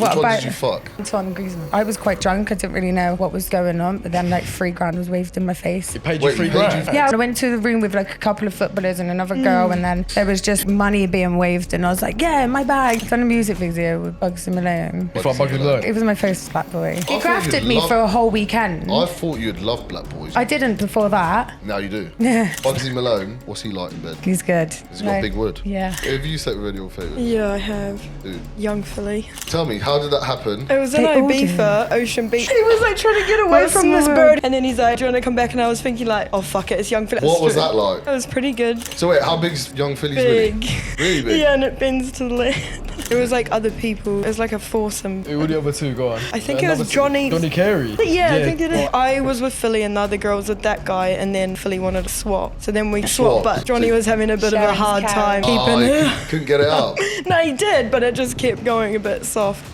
Which one did you fuck? Antoine Griezmann. I was quite drunk. I didn't really know what was going on. But then like $3,000 was waved in my face. He paid you $3,000? Yeah, I went to the room with like a couple of footballers and another girl, and then there was just money being waved, and I was like, yeah, my bag. Done a music video with Bugsy Malone. It was my first black boy. He grafted me for a whole weekend. I thought you'd love black boys. I didn't before that. Now you do. Yeah. Bugsy Malone, what's he like in bed? He's good. Has he got big wood? Yeah. Have you slept with any of your favourites? Yeah, I have. Dude. Young Philly. Tell me, how did that happen? It was in They all Ibiza, Ocean Beach. He was like trying to get away from this bird, and then he's like, do you want to come back? And I was thinking like, oh fuck it, it's young Philly. What was that like? It was pretty good. So wait, how big's young Philly's Big. Really big? Yeah, and it bends to the left. It was like other people. It was like a foursome. Who were the other two? Go on. I think it was Johnny. Johnny Carey. Yeah, I think it is. I was with Philly and the other girl was with that guy, and then Philly wanted to swap. So then we swapped, but Johnny was having a bit of a hard time keeping he couldn't get it out. No, he did, but it just kept going a bit soft.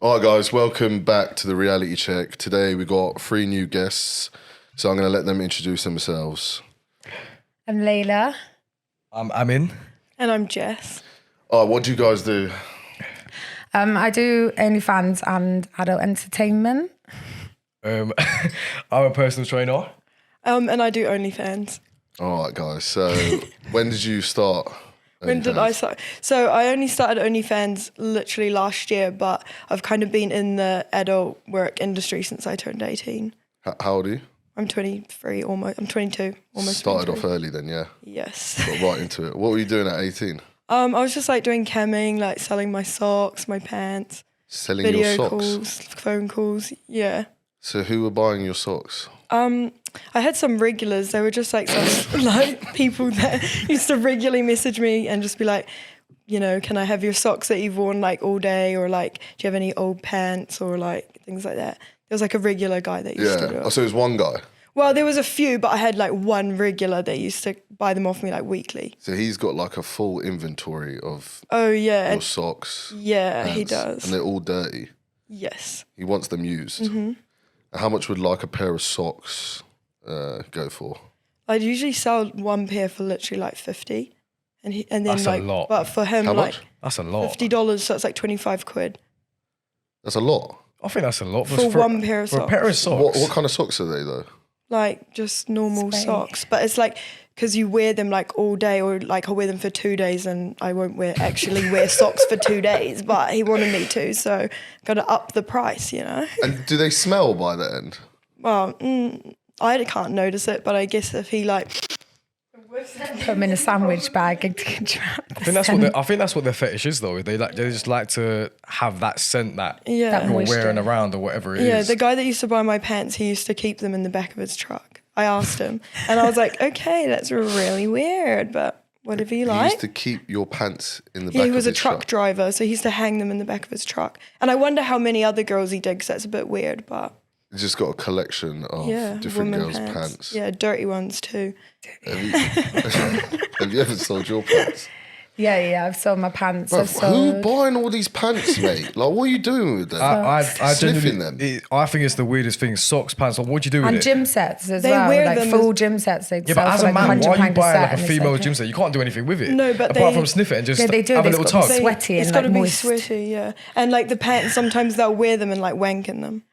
Alright guys, welcome back to the reality check. Today we got 3 new guests, so I'm going to let them introduce themselves. I'm Layla. I'm Amin. And I'm Jess. Alright, what do you guys do? I do OnlyFans and adult entertainment. I'm a personal trainer. And I do OnlyFans. Alright guys, so when did you start? When did I start? So I only started OnlyFans literally last year, but I've kind of been in the adult work industry since I turned 18. How old are you? I'm 23 almost. I'm 22 almost. Started 23. off early then, yeah? Yes. Got right into it. What were you doing at 18? I was just like doing camming, like selling my socks, my pants. Selling video your socks? calls, phone calls, yeah. So who were buying your socks? I had some regulars. They were just like some like people that used to regularly message me and just be like, you know, can I have your socks that you've worn like all day, or like, do you have any old pants or like things like that? There was like a regular guy that used to do it. Oh, so it was one guy? Well, there was a few, but I had like one regular that used to buy them off me like weekly. So he's got like a full inventory of your socks. Yeah, pants, he does. And they're all dirty. Yes. He wants them used. Mm-hmm. How much would like a pair of socks go for? I'd usually sell one pair for literally like 50, and then That's like a lot. But for him, How like much? That's a lot. $50, so it's like 25 quid That's a lot. I think that's a lot for one pair of for socks. a pair of socks. What kind of socks are they though? Like just normal Spray. socks, but it's like because you wear them like all day, or like I'll wear them for 2 days, and I won't actually wear socks for 2 days. But he wanted me to, so got to up the price, you know. And do they smell by the end? Well, I can't notice it, but I guess if he like Put them in a sandwich bag and trap the I think scent. that's what their fetish is though. They just like to have that scent that Yeah. you're moisture. wearing around or whatever it is. Yeah, the guy that used to buy my pants, he used to keep them in the back of his truck. I asked him, and I was like, okay, that's really weird, but whatever you He like. used to keep your pants in the back of He was a his truck driver, so he used to hang them in the back of his truck. And I wonder how many other girls he did, because that's a bit weird, but He's just got a collection of yeah, different women girls' pants. Yeah, dirty ones too. Have you ever sold your pants? Yeah, I've sold my pants. Bro, I've who sold... buying all these pants, mate? Like, what are you doing with them? I Sniffing genuinely, them. I think it's the weirdest thing. Socks, pants. Like, what do you do with And it? gym sets as They well, wear like them full as- gym sets. They'd Yeah, sell but as for a like man, why are you £100 buying set, like a and it's female like- gym set? You can't do anything with it. No, but apart they- from sniff it and just Yeah, they do. have a They've little got tug. they- Sweaty It's and, got to like, be moist. sweaty, yeah. And like the pants, sometimes they'll wear them and like wank in them.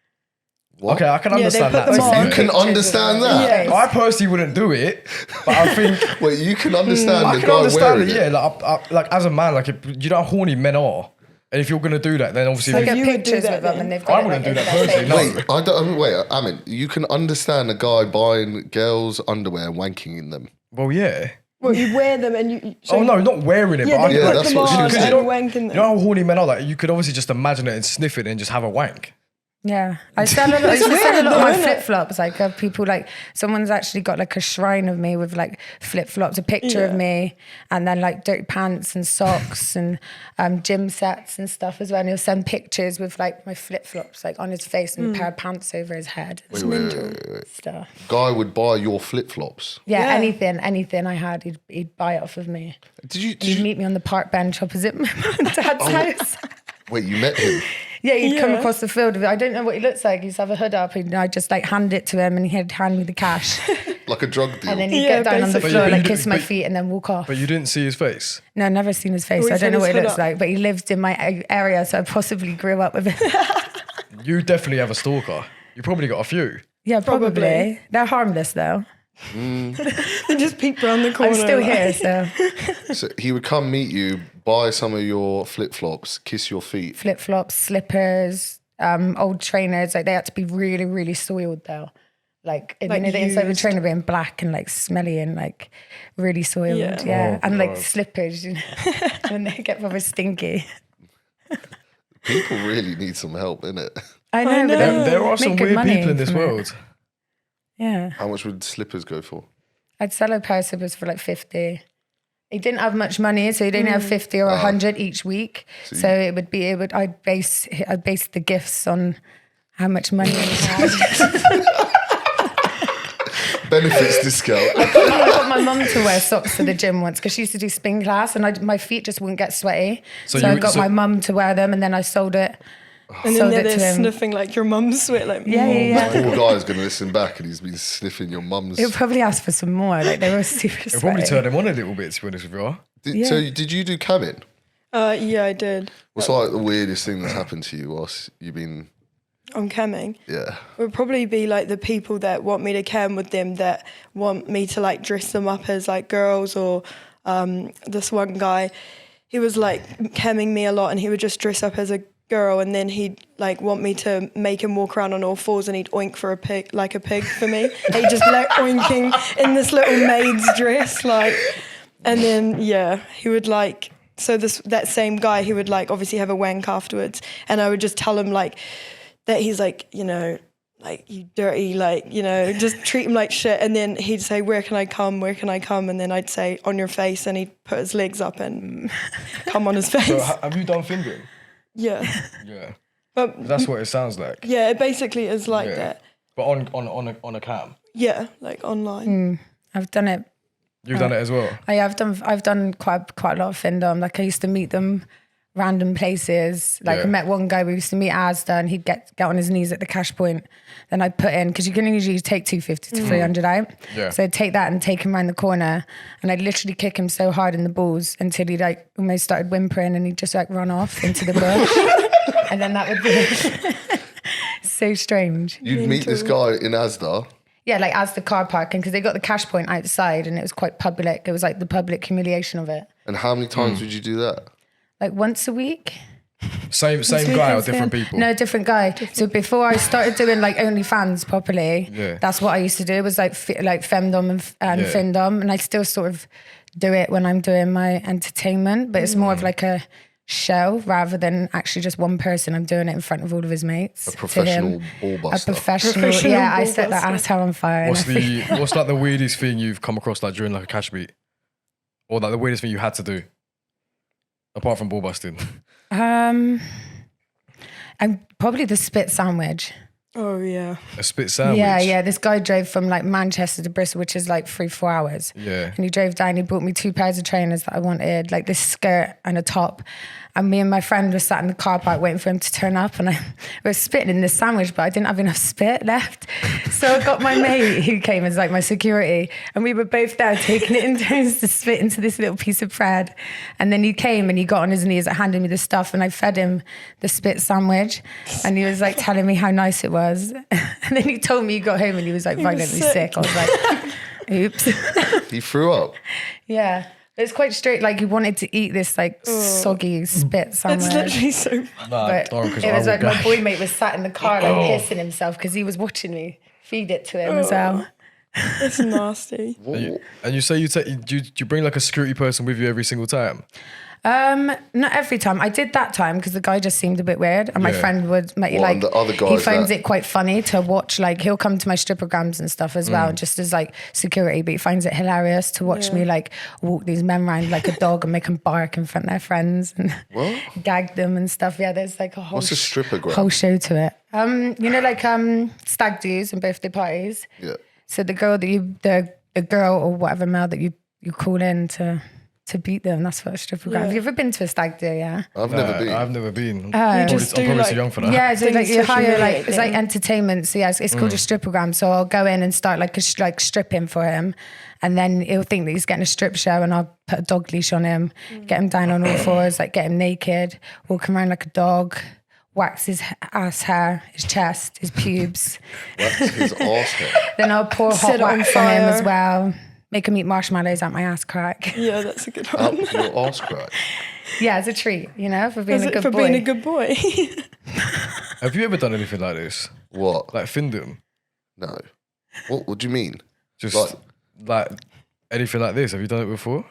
What? Okay, I can Yeah, they understand put that. them to be on. fair. You can Pictures understand of that? them. Yeah. I personally wouldn't do it, but I think Wait, you can understand I the can guy understand wearing it. it? Yeah, like as a man, like you know how horny men are, and if you're gonna do that, then obviously So I If get you would do pictures that with them then. and they've I got it, wouldn't like, do in that their personally, face. no. Wait, I mean, you can understand a guy buying girls' underwear and wanking in them. Well, yeah. Well, you wear them and you. So Oh no, not wearing it, Yeah, but they Yeah, put that's them what she on was and saying. wank in you them. know how horny men are. Like you could obviously just imagine it and sniff it and just have a wank. Yeah, I sell a lot of weird my though, isn't it? flip flops. Like people like someone's actually got like a shrine of me with like flip flops, a picture of Yeah. me, and then like dirty pants and socks and gym sets and stuff as well. And he'll send pictures with like my flip flops like on his face and a pair of pants over his head. Wait. Stuff. Guy would buy your flip flops. Yeah, Yeah. anything I had, he'd buy it off of me. Did you? He'd meet me on the park bench opposite my mum and dad's house. Wait, you met him? Yeah, he'd come Yeah. across the field with it. I don't know what he looks like. He'd have a hood up and I'd just like hand it to him and he'd hand me the cash. Like a drug deal. And then he'd Yeah, get down on the basically. floor, But like you- kiss my but- feet and then walk off. But you didn't see his face. No, never seen his face. Always I don't know had what his he hood looks up. like, but he lived in my area, so I possibly grew up with him. You definitely have a stalker. You probably got a few. Yeah, probably. Probably. They're harmless though. They just peek around the corner. I'm still like- here, so So he would come meet you, buy some of your flip-flops, kiss your feet. flip-flops, slippers, old trainers, like they had to be really, really soiled though. Like, Like the inside of the used. trainer being black and like smelly and like really soiled. Yeah. Yeah. Oh, And like God. slippers, you know, when they get proper stinky. People really need some help, innit? I know, know. but then There are make some good weird money people in this from it. world. Yeah. How much would slippers go for? I'd sell a pair of slippers for like 50. He didn't have much money, so he'd only have 50 or 100 each week. So I'd base the gifts on how much money he had. Benefits discount. I got my mum to wear socks to the gym once because she used to do spin class and my feet just wouldn't get sweaty. So So I you- got so- my mum to wear them and then I sold it. And then Sold they're it to there him. sniffing like your mum's sweat. Like, Yeah, yeah, yeah. Poor guy's going to listen back and he's been sniffing your mum's. He'll probably ask for some more. Like they were super It'll probably sweaty. turn him on a little bit, to be honest with you. So did you do cabin? Yeah, I did. What's like the weirdest thing that's happened to you whilst you've been, On camming. yeah. Would probably be like the people that want me to cam with them, that want me to like dress them up as like girls, or this one guy, he was like camming me a lot and he would just dress up as a girl and then he'd like want me to make him walk around on all fours and he'd oink for a pig, like a pig for me. He'd just like oinking in this little maid's dress, like, and then yeah, he would like, so that same guy, he would like obviously have a wank afterwards and I would just tell him like that he's like, you know, like, you dirty, like, you know, just treat him like shit. And then he'd say, where can I come? Where can I come? And then I'd say, on your face. And he'd put his legs up and come on his face. So have you done fingering? Yeah. Yeah. But That's what it sounds like. yeah, it basically is like Yeah. that. But on a cam. Yeah, like online. I've done it. You've done it as well. I've done quite a lot of findom. Like I used to meet them random places. Like Yeah. I met one guy we used to meet at Asda and he'd get on his knees at the cash point. Then I'd put in, because you can usually take 250 to 300 out. Yeah. So I'd take that and take him around the corner and I'd literally kick him so hard in the balls until he like almost started whimpering and he'd just like run off into the bush. And then that would be so strange. You'd meet this guy in Asda. Yeah, like as the car parking, because they got the cash point outside and it was quite public. It was like the public humiliation of it. And how many times would you do that? Like once a week. Same guy or different people? No, different guy. So before I started doing like OnlyFans properly, Yeah. that's what I used to do. It was like like femdom and Yeah. findom, and I still sort of do it when I'm doing my entertainment, but it's more of like a show rather than actually just one person. I'm doing it in front of all of his mates. A to professional him. ball A buster. professional. Professional Yeah, I ball set that buster. asshole on fire. What's like the weirdest thing you've come across like during like a cash beat? Or like the weirdest thing you had to do? Apart from ball busting. And probably the spit sandwich. Oh, yeah. A spit sandwich. Yeah. This guy drove from like Manchester to Bristol, which is like 3-4 hours. Yeah. And he drove down, he bought me 2 pairs of trainers that I wanted, like this skirt and a top. And me and my friend were sat in the car park waiting for him to turn up and I was spitting in this sandwich, but I didn't have enough spit left. So I got my mate who came as like my security and we were both there taking it in turns to spit into this little piece of bread. And then he came and he got on his knees and handed me the stuff and I fed him the spit sandwich and he was like telling me how nice it was. And then he told me he got home and he was like violently sick. I was like, oops. He threw up. Yeah. It's quite straight. Like he wanted to eat this like soggy spit sandwich. It's literally so Nah, But don't, 'cause it I was will like my gag. boy mate was sat in the car like hissing himself because he was watching me feed it to him as well. it's nasty. And you say do you bring like a security person with you every single time? Not every time. I did that time because the guy just seemed a bit weird, and my Yeah. friend would make Well, like and the other he guys finds that- it quite funny to watch. Like he'll come to my stripograms and stuff as well, just as like security. But he finds it hilarious to watch me like walk these men around like a dog and make them bark in front of their friends and What? gag them and stuff. Yeah, there's like a whole What's a stripogram? whole show to it. You know, like stag do's and birthday parties. Yeah. So the girl that the girl or whatever male that you call in to to beat them. That's what a stripper grab. Yeah. Have you ever been to a stag do? Yeah. I've never been. I've never been. You I'm just do probably like, too young for that. Yeah, so like you things to hire like humiliate it's like them. entertainment. So yeah, it's called a stripogram. So I'll go in and start like stripping for him, and then he'll think that he's getting a strip show, and I'll put a dog leash on him, get him down on all fours, like get him naked, walk him around like a dog, wax his ass hair, his chest, his pubes. Wax his arse hair. Then I'll pour hot Set it on wax on him as fire. well. Make him eat marshmallows out my ass crack. Yeah, that's a good Up one. your arse crack. Yeah, it's a treat, you know, for being Is a it good for boy. being a good boy? Have you ever done anything like this? What? Like Findom? No. What do you mean? Just Like- like anything like this? Have you done it before?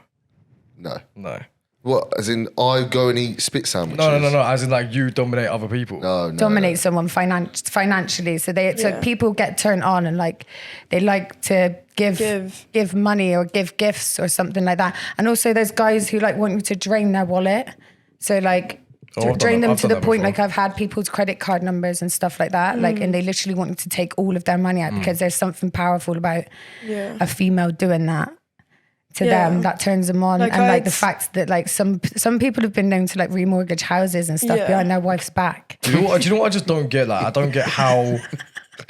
No. No. What? As in, I go and eat spit sandwiches? No. As in, like you dominate other people. No. Dominate someone financially. So Yeah. people get turned on and like they like to give money or give gifts or something like that. And also there's guys who like want you to drain their wallet. So like Oh, I've drain done them to the that point before. like I've had people's credit card numbers and stuff like that. Like and they literally want you to take all of their money out because there's something powerful about Yeah. a female doing that. To Yeah. them, that turns them on, Like, and like the I'd- fact that like some people have been known to like remortgage houses and stuff Yeah. behind their wife's back. Do you know what I just don't get? Like, I don't get how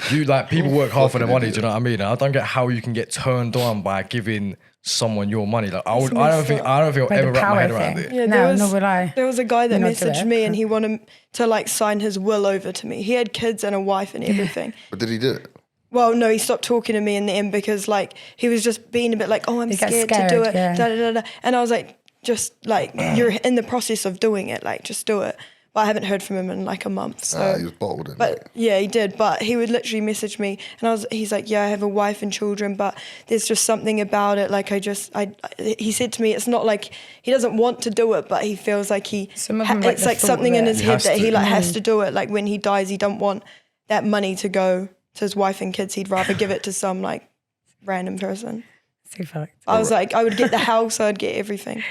you like people work hard for their money. Do you know what I mean? And I don't get how you can get turned on by giving someone your money. Like, I don't think I'll Like ever the wrap my power head around thing. it. Yeah, No, nor would I. There was a guy that Not do messaged it. me and he wanted to like sign his will over to me. He had kids and a wife and everything. But did he do it? Well, no, he stopped talking to me in the end because like he was just being a bit like, oh, I'm He gets scared to do scared, it. yeah. Da, da, da, da. And I was like, just like, you're in the process of doing it, like just do it. But I haven't heard from him in like a month. So He was bold, didn't but yeah, he did. But he would literally message me, and he's like, "Yeah, I have a wife and children, but there's just something about it. Like, he said to me, it's not like he doesn't want to do it, but he feels like Some of them like it's the like thought something of in it. his He head has that he to. like has to do it. Like when he dies, he don't want that money to go to his wife and kids. He'd rather give it to some like random person. So fucked. I was like, I would get the house, I'd get everything.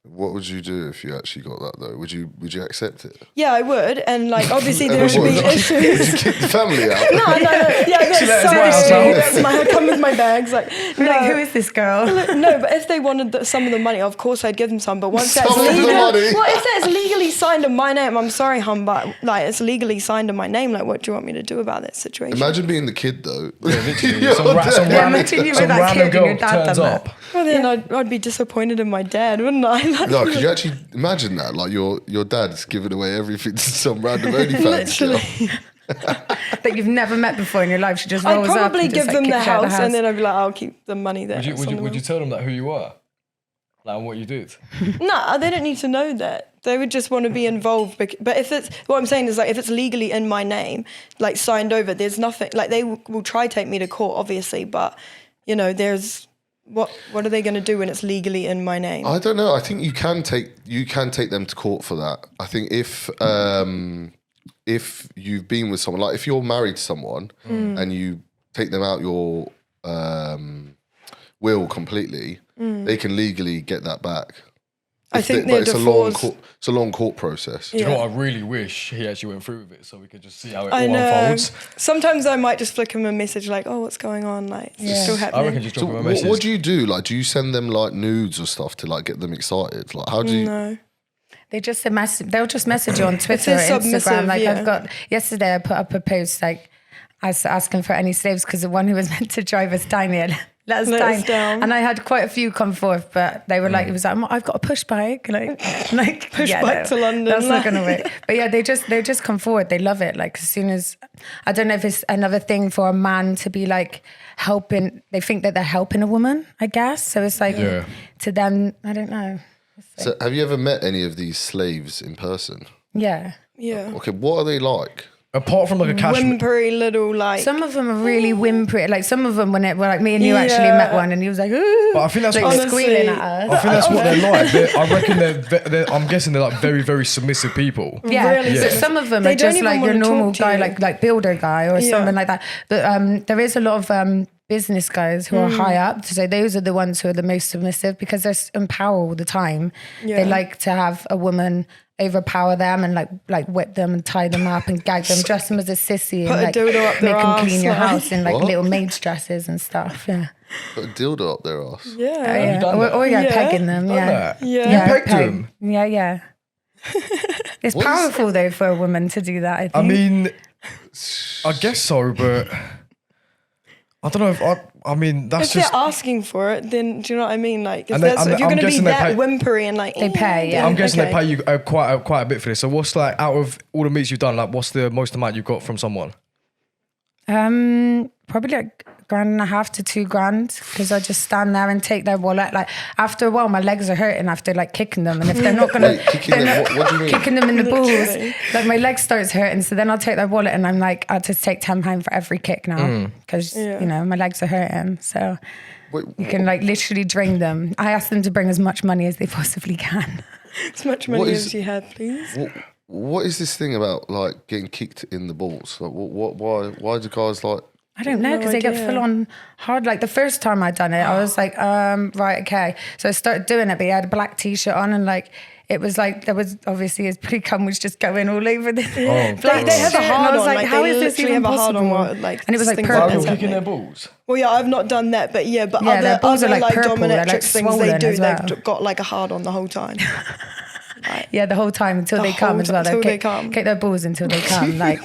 What would you do if you actually got that though? Would you accept it? Yeah, I would, and like obviously there Would would be you issues. kick the family out? No, yeah, let us that's buy so ourselves. sweet. I come with my bags, like, no, Like, who is this girl? no, but if they wanted some of the money, of course I'd give them some. But once that's Some of the legal, money? well, if that's legally signed in my name, I'm sorry, hon, but like it's legally signed in my name. Like, what do you want me to do about that situation? Imagine being the kid though. Literally, some imagine you were some that random kid and girl your dad turns done up. that. Well, then I'd be disappointed in my dad, wouldn't I? Like, No, could you actually imagine that? Like your dad's giving away everything to some random OnlyFans girl. literally. That you've never met before in your life. She just I'd rolls up probably and just, give like, them the kicks you out house, and then I'd be like, I'll keep the money there. Would you tell them that who you are? Like what you did? No, they don't need to know that. They would just want to be involved. But if it's, what I'm saying is like, if it's legally in my name, like signed over, there's nothing, like they will try to take me to court, obviously, but you know, there's, what are they going to do when it's legally in my name? I don't know. I think you can take them to court for that. I think if you've been with someone, like if you're married to someone and you take them out your will completely, they can legally get that back. I think they're it's divorced. a long court process. Do you know what? I really wish he actually went through with it so we could just see how it I all know. unfolds. Sometimes I might just flick him a message like, oh, what's going on? Like, it's still I reckon happening. just So drop him a message. what do you do? Like, do you send them like nudes or stuff to like get them excited? Like, how do you? No. They'll just message you on Twitter or they're Instagram. submissive, Like yeah. yesterday I put up a post like asking for any slaves because the one who was meant to drive us down here let us down. And I had quite a few come forth, but they were like, it was like, I've got a push bike, like Push bike to London. That's not gonna work. But yeah, they just come forward. They love it. Like as soon as, I don't know if it's another thing for a man to be like helping. They think that they're helping a woman, I guess. So it's like to them, I don't know. So, have you ever met any of these slaves in person? Yeah. Yeah. Okay, what are they like? Apart from like a cash, Whimpery little like. Some of them are really whimpery. Like some of them, when it were like me and you actually met one, and he was like, "Ooh," but I think that's like what squealing at us. I think that's what they're like. I reckon I'm guessing they're like very, very submissive people. Yeah, Really so submissive. some of them They are don't just even like your wanna talk normal to guy, you. like builder guy or Yeah. something like that. But there is a lot of business guys who are high up. So those are the ones who are the most submissive because they're in power all the time. Yeah. They like to have a woman overpower them and like whip them and tie them up and gag them, dress them as a sissy, Put and a like dildo up their make them arse, clean your like- house in like What? little maid's dresses and stuff. Yeah. Put a dildo up their ass. Yeah. done that? Or Yeah. pegging them. Done Yeah. that? Yeah. You pegged him? Yeah. It's What is- powerful though for a woman to do that. I think. I mean, I guess so, but I don't know if I mean, that's If just. they're asking for it, then do you know what I mean? Like, if, And they- that's, I'm- if you're I'm going to be guessing they that pay- whimpery and like, They pay, yeah. I'm guessing okay. they pay you quite a bit for this. So what's like out of all the meets you've done? Like, what's the most amount you've got from someone? Probably like $1.5 to $2,000 because I just stand there and take their wallet. Like after a while, my legs are hurting after like kicking them, and if they're not gonna Wait, kicking them, what do you mean? kicking them in the balls, Literally. like my leg starts hurting. So then I'll take their wallet, and I'm like, I just take £10 for every kick now because Yeah. you know my legs are hurting. So Wait, you can like literally drain them. I ask them to bring as much money as they possibly can. as much What money is- as you have, please. what is this thing about like getting kicked in the balls? Like, why do guys like? I don't know No because they get idea. full on hard. Like the first time I done it, I was like, right, okay. So I started doing it, but he had a black t-shirt on and like, it was like, there was obviously his pre-cum was just going all over the black They have a t-shirt, and hard I was on, like, like, how they is this literally even have a hard on possible? while, like, And it was like things Why like are purple. that. kicking their balls? Well, yeah, I've not done that, but Yeah, other, their balls other are, like, like purple, they're, dominatrix like, things they swollen do, as well. they've got like a hard on the whole time. Yeah, the whole time until The they come whole as well. time, till They'll they come. kick their balls until they come. Like,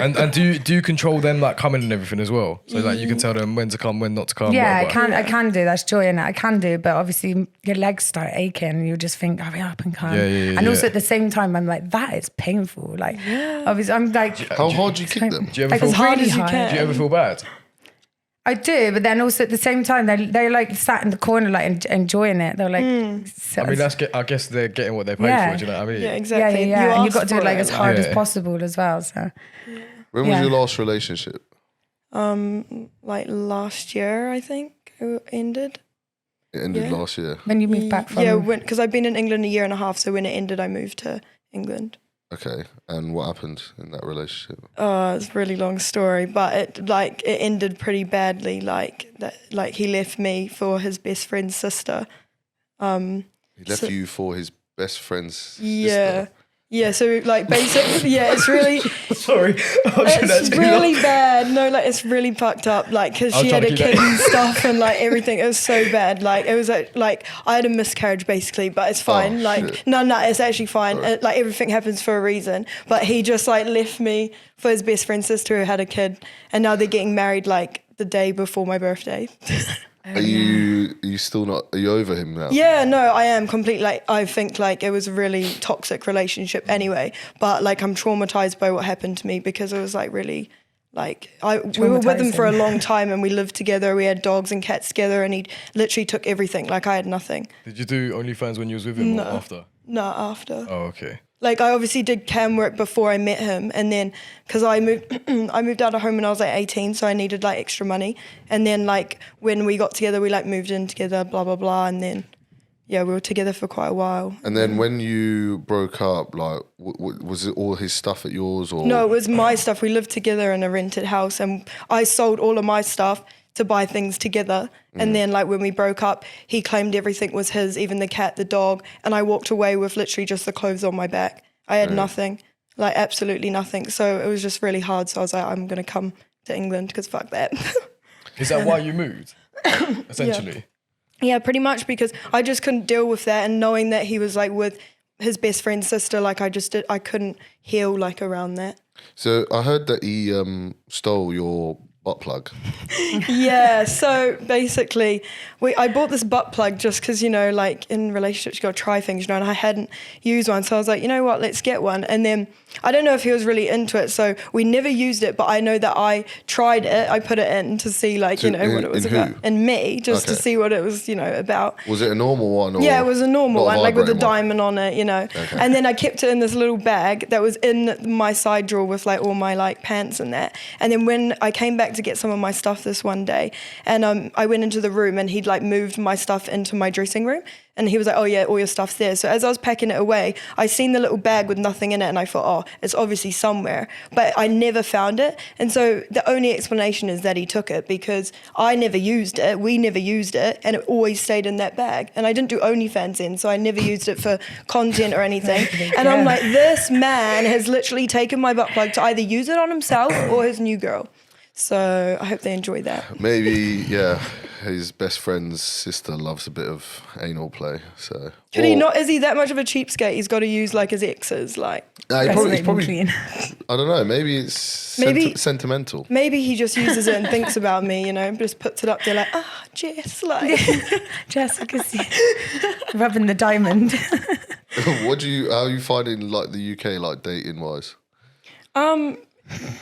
And do you control them like coming and everything as well? So like you can tell them when to come, when not to come. yeah, whatever. I can do. That's joy in it. I can do, but obviously your legs start aching. And you just think, hurry up and come. Yeah, and also yeah. at the same time, I'm like, that is painful. Like, obviously, I'm like, How hard do you kick them? Do you ever like feel it's hard really as you hard. can. Do you ever feel bad? I do, but then also at the same time, they're like sat in the corner, like enjoying it. They're like, I mean, I guess they're getting what they paid Yeah. for. Do you know what I mean? Yeah, yeah, exactly. yeah. And you've got to asked do it for like as hard as Yeah. possible as well. So When was Yeah. your last relationship? Like last year, I think it ended. It ended Yeah. last year. when you move back from, Yeah, because I've been in England a year and a half, so when it ended, I moved to England. Okay, and what happened in that relationship? It's a really long story, but it ended pretty badly. Like he left me for his best friend's sister. He left So- you for his best friend's Yeah. sister. Yeah, so like basically, yeah, it's really, Sorry, it's really bad. No, like it's really fucked up. Like, cause I'll she try had to a keep kid that- and stuff, and like everything. It was so bad. Like it was like I had a miscarriage basically, but it's fine. Oh, like shit. no, it's actually fine. Like everything happens for a reason. But he just like left me for his best friend's sister who had a kid, and now they're getting married like the day before my birthday. Are you still not? Are you over him now? Yeah, no, I am completely. Like, I think like it was a really toxic relationship anyway. But like, I'm traumatized by what happened to me because it was like really, like, we were with him for a Traumatizing. long time and we lived together. We had dogs and cats together, and he literally took everything. Like, I had nothing. Did you do OnlyFans when you was with him or after? No, after. Oh, okay. Like, I obviously did cam work before I met him, and then because I moved, I moved out of home when I was like 18, so I needed like extra money. And then like when we got together, we like moved in together, blah blah blah, and then yeah, we were together for quite a while. And then when you broke up, like, was it all his stuff at yours or? No, it was my stuff. We lived together in a rented house, and I sold all of my stuff to buy things together. And then like when we broke up, he claimed everything was his, even the cat, the dog, and I walked away with literally just the clothes on my back. I had nothing, like absolutely nothing. So it was just really hard. So I was like, I'm gonna come to England because fuck that. Is that why you moved? Essentially. Yeah, pretty much, because I just couldn't deal with that, and knowing that he was like with his best friend's sister, like I couldn't heal like around that. So I heard that he stole your butt plug. Yeah, so basically, I bought this butt plug just because, you know, like in relationships, you got to try things, you know, and I hadn't used one. So I was like, you know what, let's get one. And then I don't know if he was really into it. So we never used it, but I know that I tried it. I put it in to see, like, So you know, what it was in about. who? And me, just to Okay. see what it was, you know, about. Was it a normal one? Or Yeah, it was a normal not one, like with a vibrating one? diamond on it, you know. And then I kept it in this little bag that was in my side drawer with like all my like pants and that. And then when I came back to get some of my stuff this one day, and I went into the room and he'd like moved my stuff into my dressing room. And he was like, oh yeah, all your stuff's there. So as I was packing it away, I seen the little bag with nothing in it and I thought, oh, it's obviously somewhere. But I never found it. And so the only explanation is that he took it because I never used it, we never used it, and it always stayed in that bag. And I didn't do OnlyFans then, so I never used it for content or anything. And I'm like, this man has literally taken my butt plug to either use it on himself or his new girl. So I hope they enjoy that. Maybe, his best friend's sister loves a bit of anal play. So Could he not? Is he that much of a cheapskate? He's got to use like his exes, like. Nah, he's probably clean. I don't know. Maybe it's sentimental. Maybe he just uses it and thinks about me, you know, just puts it up there like, Jess, like. Jessica, rubbing the diamond. How are you finding like the UK like dating wise?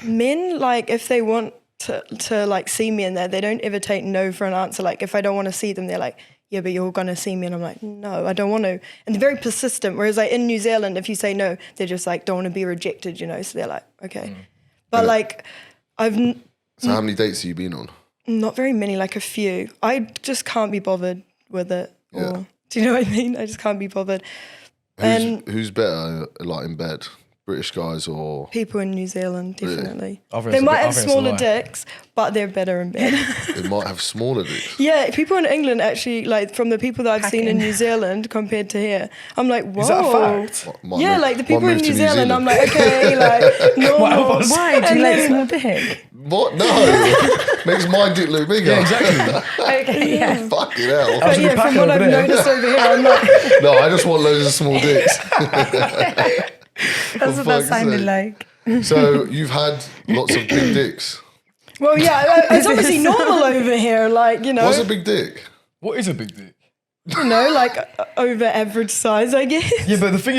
Men, like, if they want to like see me in there, they don't ever take no for an answer. Like, if I don't want to see them, they're like, yeah, but you're gonna see me, and I'm like, no, I don't want to. And they're very persistent. Whereas like in New Zealand, if you say no, they're just like, don't want to be rejected, you know. So they're like, okay. But like, So how many dates have you been on? Not very many, like a few. I just can't be bothered with it. Yeah. Do you know what I mean? I just can't be bothered. Who's better, like in bed, British guys or People in New Zealand, definitely. Really? They might have smaller dicks, but they're better in bed. they might have smaller dicks? Yeah, people in England actually, like from the people that I've seen in New Zealand compared to here, I'm like, whoa. Is that a fact? Yeah, like the people in New Zealand, I'm like, okay, like, normal. Why? Do you like small dick? What? No. Makes my dick look bigger. Yeah, exactly. Okay, yeah. Fucking hell. But yeah, from what I've noticed over here, I'm like, No, I just want loads of small dicks. That's what that sounded like. So you've had lots of big dicks. well, yeah, it's obviously normal over here, like, you know. What's a big dick? What is a big dick? You know, like over average size, I guess. Yeah, but the thing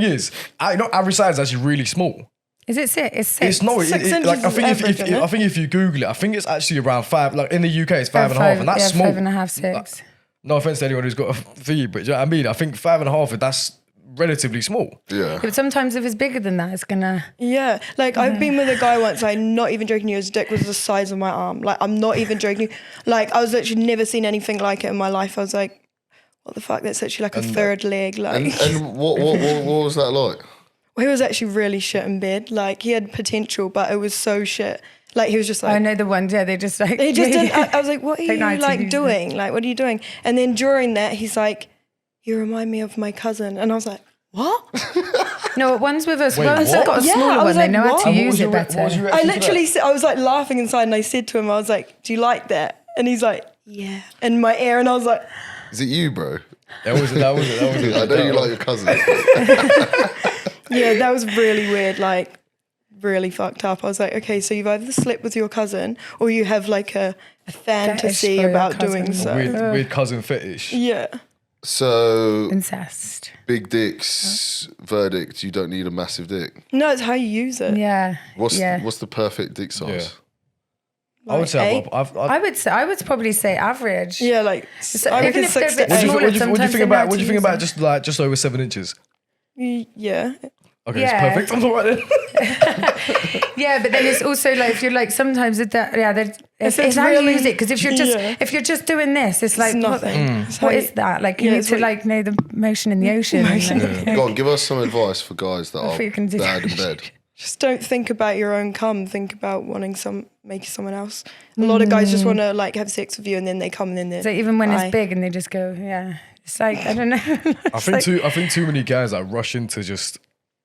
is, average size is actually really small. Is it six? It's six. It's no, Six inches like I is think average, isn't it? I think if you Google it, I think it's actually around 5. Like in the UK, it's 5.5, and that's small. 5.5, 6. No offense to anyone who's got a thingy, but you know what I mean. I think 5.5. That's relatively small. Yeah. But sometimes if it's bigger than that, it's gonna. Yeah, like I've been with a guy once, I'm not even joking you, his dick was the size of my arm. Like, I'm not even joking. Like, I was literally never seen anything like it in my life. I was like, what the fuck, that's actually like a third leg. Like, And what was that like? Well, he was actually really shit in bed. Like, he had potential, but it was so shit. Like, he was just like... I know the ones, yeah, they just like... He just didn't... I was like, what are you, Technology like, doing? Like, what are you doing? And then during that, he's like, you remind me of my cousin. And I was like, what? No, ones with us. Wait, Ones that what? got a Yeah, smaller I one, was they like, know how what? to And what use was it your- better. what was your I reaction to literally... that? I was like laughing inside and I said to him, I was like, do you like that? And he's like, yeah. In my ear. And I was like... Is it you, bro? That was it. I know you like your cousins. Yeah, that was really weird, like really fucked up. I was like, okay, so you've either slept with your cousin or you have like a fantasy for your about cousin. doing so. Weird cousin fetish. Yeah. So Incest. big dicks, verdict, you don't need a massive dick. No, it's how you use it. Yeah. What's yeah. the perfect dick size? I would say I would probably say average. Yeah, like So I even reckon if they're 6 a to bit 8. smaller, What do you sometimes think they know how about? What to do you think use about it. just over 7 inches? Yeah. Okay, Yeah. it's perfect. I'm all right then. Yeah, but then it's also like if you're like sometimes it's how you use it because if you're just doing this, it's like It's nothing. what is that? Like you Yeah, need it's to like- like know the motion in the ocean. and, like, Go on, give us some advice for guys that thought you are can do bad in that. bed. Just don't think about your own cum. Think about wanting making someone else. A lot of guys just want to like have sex with you and then they come and then they're So even when bye. it's big and they just go, yeah, it's like I don't know. I think too many guys like rush into just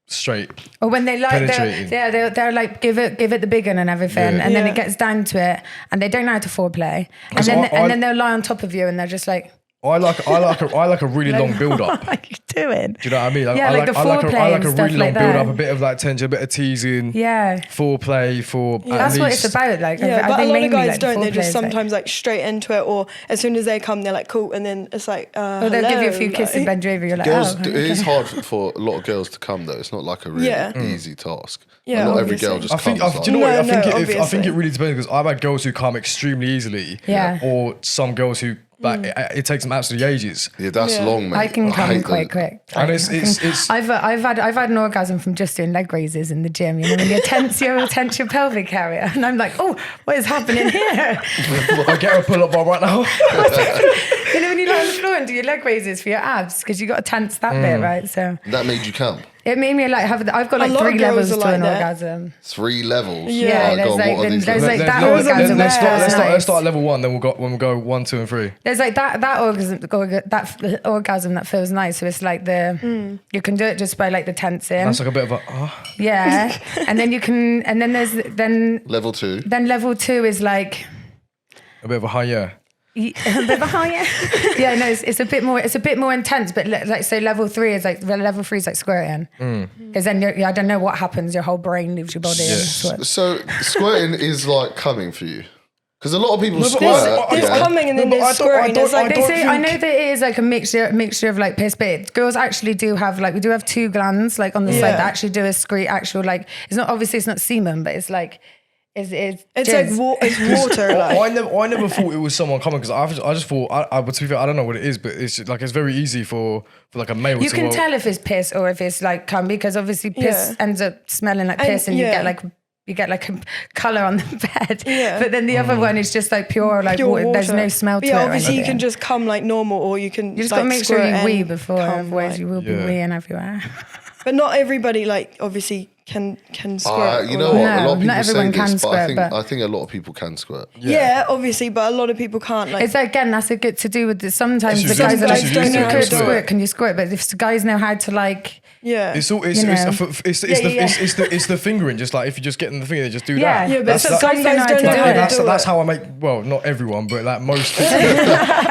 straight. Or when they like, Penetrating. they're like give it the big one and everything, Yeah. and then Yeah. it gets down to it, and they don't know how to foreplay, and 'Cause then they'll lie on top of you, and they're just like, I like a really long build up. what are you doing? Do you know what I mean? Yeah, like the foreplay I like and a stuff really long like build up, that. a bit of like tension, a bit of teasing, Yeah, foreplay for. at that's what least- it's about. Like, Yeah, I but a think lot of mainly, guys like, the don't. They're just foreplay is, like- sometimes like straight into it, or as soon as they come, they're like cool, and then it's like, or they'll give you a few hello, kisses, like- bend you over. You're like, Girls, oh, it okay. is hard for a lot of girls to come though. It's not like a really Yeah. easy task. Yeah, not every girl obviously. just I think. comes. Do you know what? No, I think it obviously. really depends because I've had girls who come extremely easily. Yeah. Or some girls who Like it takes them absolutely ages. Yeah, that's long, mate. I can come hate quite them. quick. And it's I've had an orgasm from just doing leg raises in the gym. You know, when you tense your pelvic area, and I'm like, oh, what is happening here? I get a pull up bar right now. You know, when you lie on the floor and do your leg raises for your abs because you got to tense that bit, right? So That made you camp. it made me like I've got like A lot of 3 girls levels are to like an that. orgasm. 3 levels. Yeah, Oh, there's God, like- what are these there's levels? like that orgasm. Let's Nice. start at level 1, then we'll go 1, 2, and 3. There's like that orgasm that feels nice. So it's like you can do it just by like the tensing. That's like a bit of a Yeah, and then you can, and then there's Level 2. then level 2 is like a bit of a higher. a bit of a higher. Yeah, no, it's a bit more intense. But like so, level 3 is like level 3 is like squirting because then I don't know what happens. Your whole brain leaves your body. And squirts. So squirting is like coming for you. Because a lot of people but squirt. There's yeah. coming and then No, but there's I don't- squirting. There's like They say, I know that it is like a mixture of like piss, but girls actually do have like, we do have 2 glands like on the side that actually do excrete actual like, it's not semen, but it's like, it's like it's water. Like. I never thought it was someone coming because I just thought but to be fair, I don't know what it is, but it's just, like it's very easy for like a male. You to can tell if it's piss or if it's like cum because obviously piss ends up smelling like piss and you get like a colour on the bed. Yeah. But then the other one is just like pure water. There's no smell to yeah, it. obviously you or can anything. just come like normal or you can You just like, got to make sure squirt you wee and before, come, otherwise like. you will be weeing everywhere. But not everybody like obviously can squirt. You know or, what? like- A lot of people not say everyone can this, but I squirt, think I think a lot of people can squirt. Yeah, obviously, but a lot of people can't. Like, It's again, that's a good to do with this. Sometimes It's the guys are like, just can you used to it. squirt? Can you squirt? But if the guys know how to like, yeah, It's the fingering. Just like if you just get in the finger, they just do that. yeah, but That's- some that's- guys don't know how to do That's it. how I make. Well, not everyone, but like most people.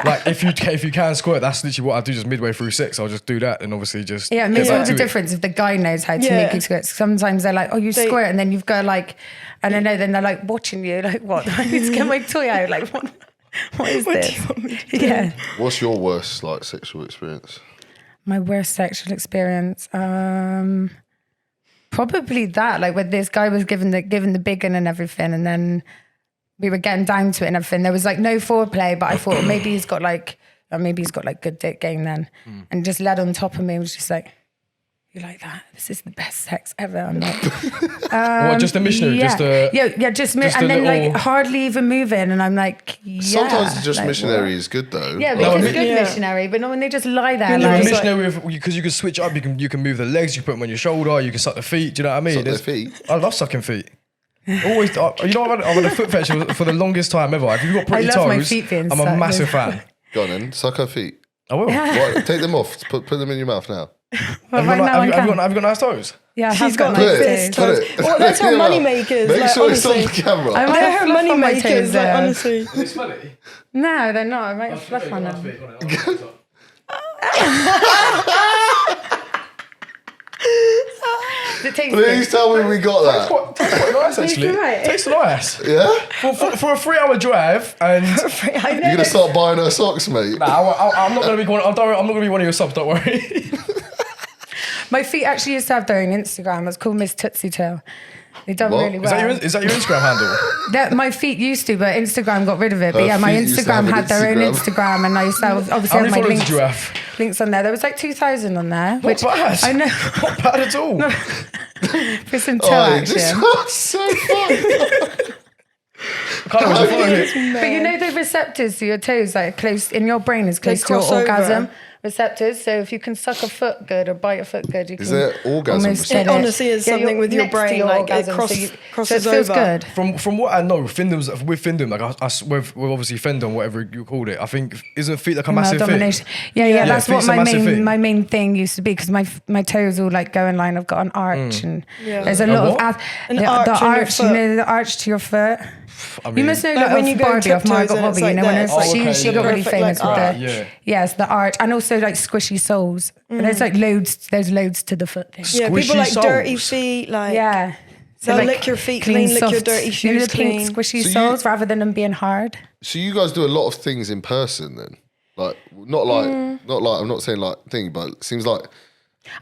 Like if you can squirt, that's literally what I do. Just midway through sex, I'll just do that, and obviously just yeah, it get makes back all the to it. difference if the guy knows how to Yeah. make you squirt. Sometimes they're like, oh, you squirt, and then you've got like, I don't know, then they're like watching you, like, what? I need to get my toy out. Like, what is What do this? you want me to do? Yeah. What's your worst like sexual experience? My worst sexual experience, probably that. Like when this guy was given the big one and everything, and then we were getting down to it and everything. There was like no foreplay, but I thought maybe he's got like good dick game then, and just led on top of me. And was just like, you like that? This is the best sex ever. I'm like, What, just a missionary? yeah, Just a just a and then little- like hardly even moving, and I'm like, yeah. Sometimes just like, missionary is good though. Yeah, Like, because No, good yeah. missionary, but not when they just lie there. Yeah, Like, but missionary because you can switch up. You can move the legs. You can put them on your shoulder. You can suck the feet. Do you know what I mean? suck their There's- feet. I love sucking feet. Always, you know, I've had a foot fetish for the longest time ever. If you've got pretty I toes, love my feet being I'm a sucked. massive fan. Go on then, suck her feet. I will. What? Take them off. Put them in your mouth now. well, Have right you now I got, have, you can. got, have you got nice toes? Yeah, She's I've got got like Put it, this. put it. Well, that's her Yeah. money makers. Make like, sure it's on honestly. the camera. I might They're have her fluff money on my makers. toes, Like, yeah. honestly. Is it smelly? No, they're not. I might have fluff on them. It tastes Please tell me we got that. Tastes quite nice actually. right. Tastes nice. Yeah? For a 3-hour drive, and I know You're gonna that- start buying her socks, mate. I'm not gonna be one. I'm not gonna be one of your subs. Don't worry. My feet actually used to have their own Instagram. It's called Miss Tootsie Toe. They done What? really Is that well. your Instagram handle? My feet used to, but Instagram got rid of it. But Her yeah, my feet used to have Instagram an had their own Instagram. Instagram, and I used to obviously How have many my followers did you have? links on there. There was like 2,000 on there, which bad. I know Not bad at all. for some toe Oh, action. this was so fun. Kind of was following it. But you know the receptors to your toes, like close in your brain, is close to your cross over. orgasm receptors. So if you can suck a foot good or bite a foot good, you can. Is there orgasm almost receptors? get It honestly is something you're with your next to brain, your like, it orgasm, crosses so it feels over. good. From what I know, with Findom, like with obviously Fendom, whatever you called it, I think isn't feet like a Male massive domination. thing? Yeah, that's what feet's a massive thing. my main thing used to be because my toes all like go in line. I've got an arch and Yeah. there's a A lot what? of An the arch on your arch, foot. you know, the arch to your foot. I You mean, must know Like like when of you go Barbie of tiptoes Margot and it's Robbie, like you know, when that. it's Oh, like okay, she yeah. got really Perfect, famous like, with arch. the it's the arch and also like squishy soles. And there's like there's loads to the foot thing. Yeah, people Squishy like dirty soles. feet, like Yeah. they'll lick your feet clean, lick your dirty you know, shoes the pink clean. squishy So you- soles rather than them being hard. So you guys do a lot of things in person then? Like not like I'm not saying like thing, but it seems like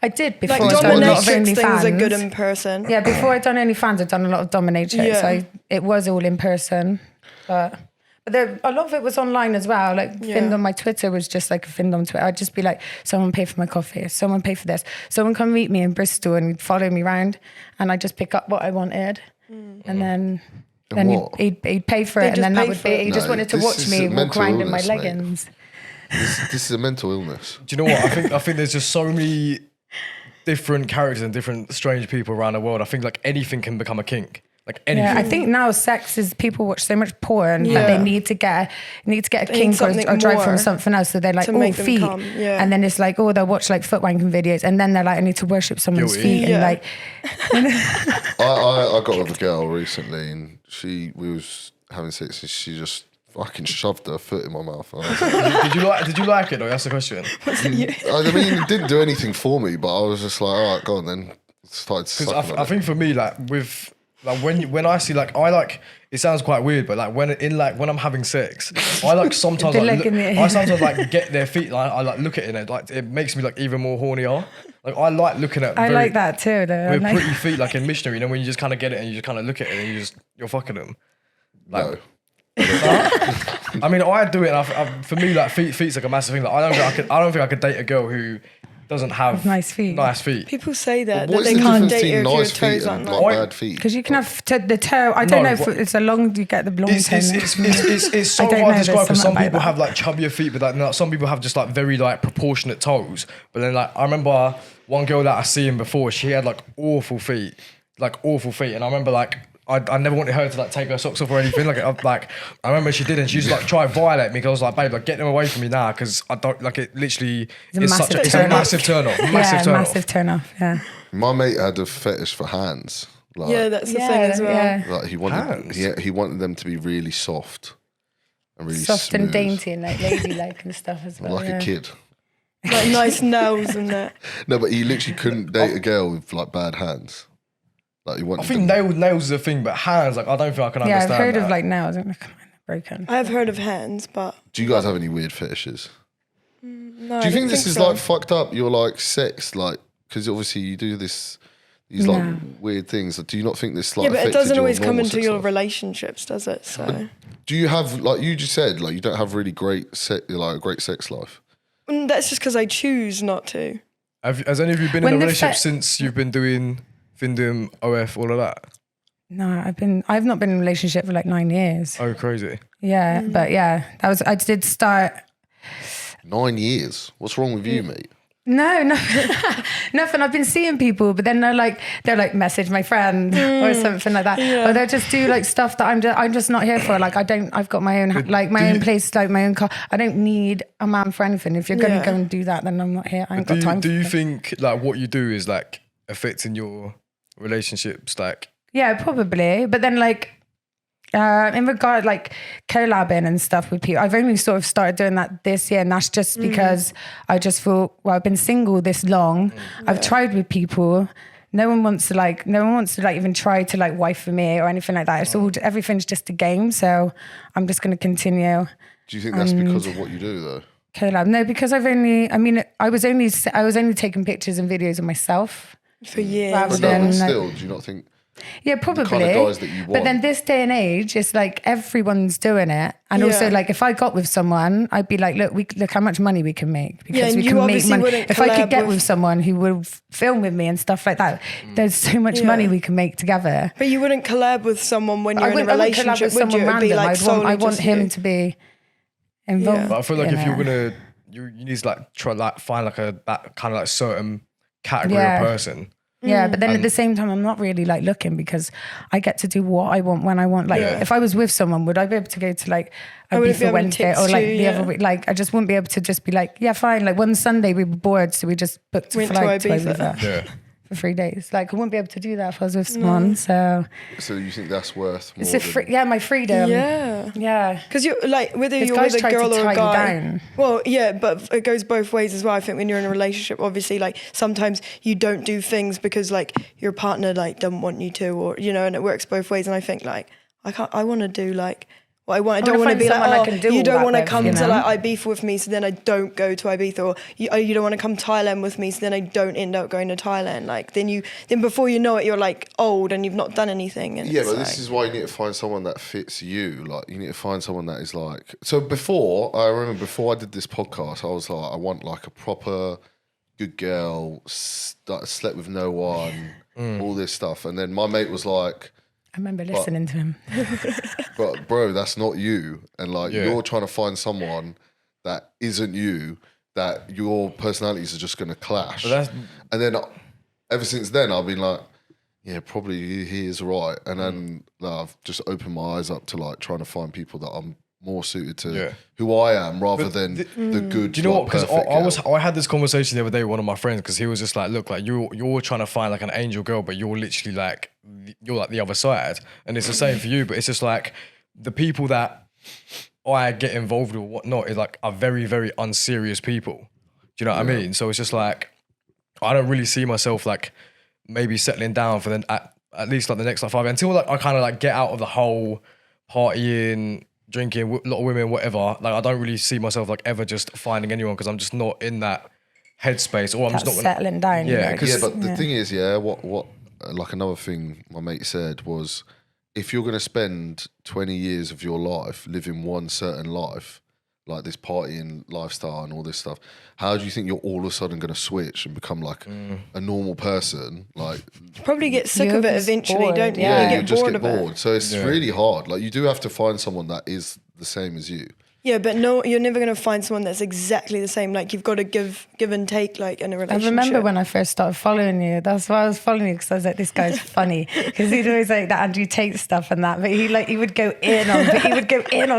I did before. Like I'd done a lot of dominatrix things are good OnlyFans. in person. Yeah, before I'd done OnlyFans, I'd done a lot of dominatrix. Yeah. So it was all in person. But But a lot of it was online as well. Like Find on my Twitter was just like a Find on Twitter. I'd just be like, someone pay for my coffee, someone pay for this, someone come meet me in Bristol and follow me around, and I'd just pick up what I wanted, and then he'd pay for it, and then that would be. He just wanted to watch me walk around in my leggings. This is a mental illness. Do you know what? I think there's just so many different characters and different strange people around the world. I think like anything can become a kink. Like anything. Yeah, I think now sex is people watch so much porn that they need to get a kink or drive from something else. So they're like, oh, feet. And then it's like, oh, they'll watch like foot wanking videos. And then they're like, I need to worship someone's feet. And like, I got with a girl recently and we was having sex and she just fucking shoved her foot in my mouth. Did you like it though? That's the question. I mean, it didn't do anything for me, but I was just like, all right, go on then. Started sucking I think for me, like with... Like when I see like I like it sounds quite weird, but like when I'm having sex, I like sometimes like get their feet, like I like look at it and like it makes me like even more hornier. Like I like looking at. I like that too. Though. Pretty feet, like in missionary, when you just kind of get it and you just kind of look at it and you're fucking them. Like, no. I mean, I do it. And for me, like feet's like a massive thing. Like I don't think I could date a girl who doesn't have nice feet. People say that they can't date you if your nice toes aren't like bad feet. Because you can have the toe. I don't know if it's a long. You get the long toe. It's so hard to describe because some people have like chubbier feet, but like some people have just like very like proportionate toes. But then like I remember one girl that I seen before. She had like awful feet, and I remember like. I never wanted her to like take her socks off or anything. Like I remember she did, and she used to like try and violate me because I was like, babe, like get them away from me now because I don't like it. Literally, it's a massive turn off. Massive turn off. Yeah. My mate had a fetish for hands. Like, that's the thing as well. Yeah. Like he wanted them to be really soft and really soft smooth. and dainty and like ladylike and stuff as well. Like a kid. Like nice nails and that. No, but he literally couldn't date a girl with like bad hands. Like I think nails is a thing, but hands, like I don't think I can understand. Yeah, I've heard that. of like nails, I'm kind of broken. I have heard of hands, but do you guys have any weird fetishes? No. Do you think this is like fucked up? Your like sex, like because obviously you do these like weird things. Do you not think this like? Yeah, but it doesn't always come into your life? relationships, does it? So. But do you have like you just said like you don't have really great sex life? That's just because I choose not to. Has any of you been in a relationship since you've been doing Findom, OF, all of that? No, I've not been in a relationship for like 9 years. Oh, crazy. Yeah, but yeah, I did start. 9 years? What's wrong with you, mate? No, nothing. I've been seeing people, but then they're like message my friend or something like that, or they'll just do like stuff that I'm just not here for. Like I've got my own own place, like my own car. I don't need a man for anything. If you're going to go and do that, then I'm not here. I ain't got time. Do you think like what you do is like affecting your relationships? Like yeah, probably. But then like in regard like collabing and stuff with people, I've only sort of started doing that this year, and that's just because I just thought, well, I've been single this long. I've tried with people. No one wants to even try to like wife for me or anything like that. It's all everything's just a game. So I'm just going to continue. Do you think that's because of what you do though? Collab? No, because I was only taking pictures and videos of myself for years. But still, do you not think? Yeah, probably. The kind of guys that you want. But then this day and age, it's like everyone's doing it. And also like if I got with someone, I'd be like, look how much money we can make. Because we can make money. If I could get with someone who would film with me and stuff like that, there's so much money we can make together. But you wouldn't collab with someone when you're in a relationship, would you? It'd be like I want him to be involved. Yeah. But I feel like if you're gonna you need to like try like find like that kind of like certain category of person. Yeah, but then at the same time, I'm not really like looking because I get to do what I want when I want. Like, if I was with someone, would I be able to go to like a Ibiza Wednesday or like the other week? Like, I just wouldn't be able to just be like, yeah, fine. Like one Sunday we were bored, so we just booked a flight to Ibiza. For 3 days. Like I wouldn't be able to do that if I was with someone. So you think that's worth more? It's my freedom. Yeah. Because you're like whether you're with a girl or a guy. Well, yeah, but it goes both ways as well. I think when you're in a relationship, obviously, like sometimes you don't do things because like your partner like doesn't want you to, or and it works both ways. And I think like I want to do like what I want. I don't want to be someone I like, can do you all don't that want to with, come you to know? like Ibiza with me, so then I don't go to Ibiza, or you don't want to come to Thailand with me, so then I don't end up going to Thailand. Like then before you know it, you're like old and you've not done anything. And Yeah, it's but like, this is why you need to find someone that fits you. Like, you need to find someone that is like. So I remember before I did this podcast, I was like, I want like a proper good girl, that slept with no one, all this stuff. And then my mate was like, I remember listening to him. but bro, that's not you. And like, you're trying to find someone that isn't you, that your personalities are just going to clash. And then ever since then, I've been like, yeah, probably he is right. And then I've just opened my eyes up to like trying to find people that I'm more suited to who I am rather than the good. Do you know what? Because perfect girl. I had this conversation the other day with one of my friends, because he was just like, look, like you're trying to find like an angel girl, but you're literally like, you're like the other side. And it's the same for you, but it's just like the people that I get involved with or whatnot is like are very, very unserious people. Do you know what I mean? So it's just like, I don't really see myself like maybe settling down for then at least like the next like 5 years until like I kind of like get out of the whole partying, drinking, a lot of women, whatever. Like I don't really see myself like ever just finding anyone, because I'm just not in that headspace, or I'm just not settling down. Yeah, you know, Yeah, but the thing is, what like another thing my mate said was, if you're going to spend 20 years of your life living one certain life, like this partying lifestyle and all this stuff, how do you think you're all of a sudden going to switch and become like a normal person? Like, probably get sick You'll of it be eventually, bored, don't you? yeah. You you get just bored get of bored. it. So it's really hard. Like, you do have to find someone that is the same as you. Yeah, but no, you're never going to find someone that's exactly the same. Like, you've got to give and take, like, in a I relationship. remember when I first started following you. That's why I was following you, because I was like, this guy's funny. Because he'd always like that Andrew Tate stuff and that, but he would go in on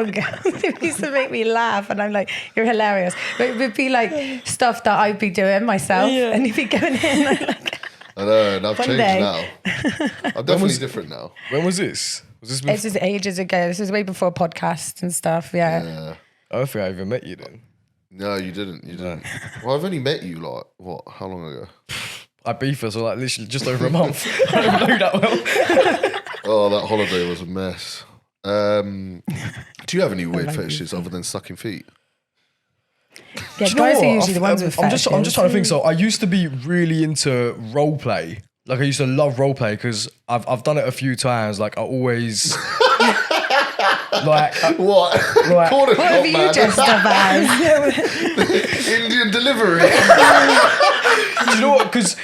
girls. It used to make me laugh, and I'm like, you're hilarious. But it would be like stuff that I'd be doing myself, and he'd be going in. I'm like, I know, and I've One changed day. now. I'm definitely different now. When was this? Was this This is ages ago. This is way before podcasts and stuff. Yeah. I don't think I even met you then. No, you didn't. You didn't. Well, I've only met you like, what, how long ago? I beef her, so like literally just over a month. I don't know that well. Oh, that holiday was a mess. Do you have any weird fetishes other than sucking feet? Yeah, Do you know guys what? are usually the ones with I'm just fetishes. trying to think. So I used to be really into role play. Like I used to love role play because I've done it a few times. Like I always like What? Like, Corner What have shop, you man. dressed up as? Indian delivery. do you know what? Because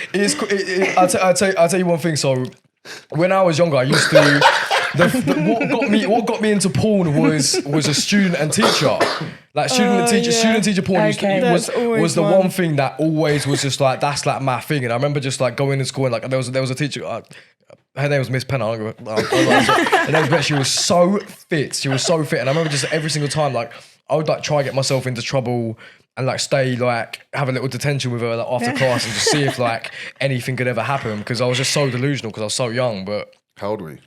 I'll tell you one thing. So when I was younger, I used to. What got me into porn was a student and teacher. Like student teacher porn Okay. was the one thing that always was just like, that's like my thing. And I remember just like going to school and like there was a teacher. Her name was Miss Penna. She was so fit. She was so fit. And I remember just every single time, like I would like try to get myself into trouble and like stay like have a little detention with her like, after class and just see if like anything could ever happen, because I was just so delusional because I was so young. But How old were you?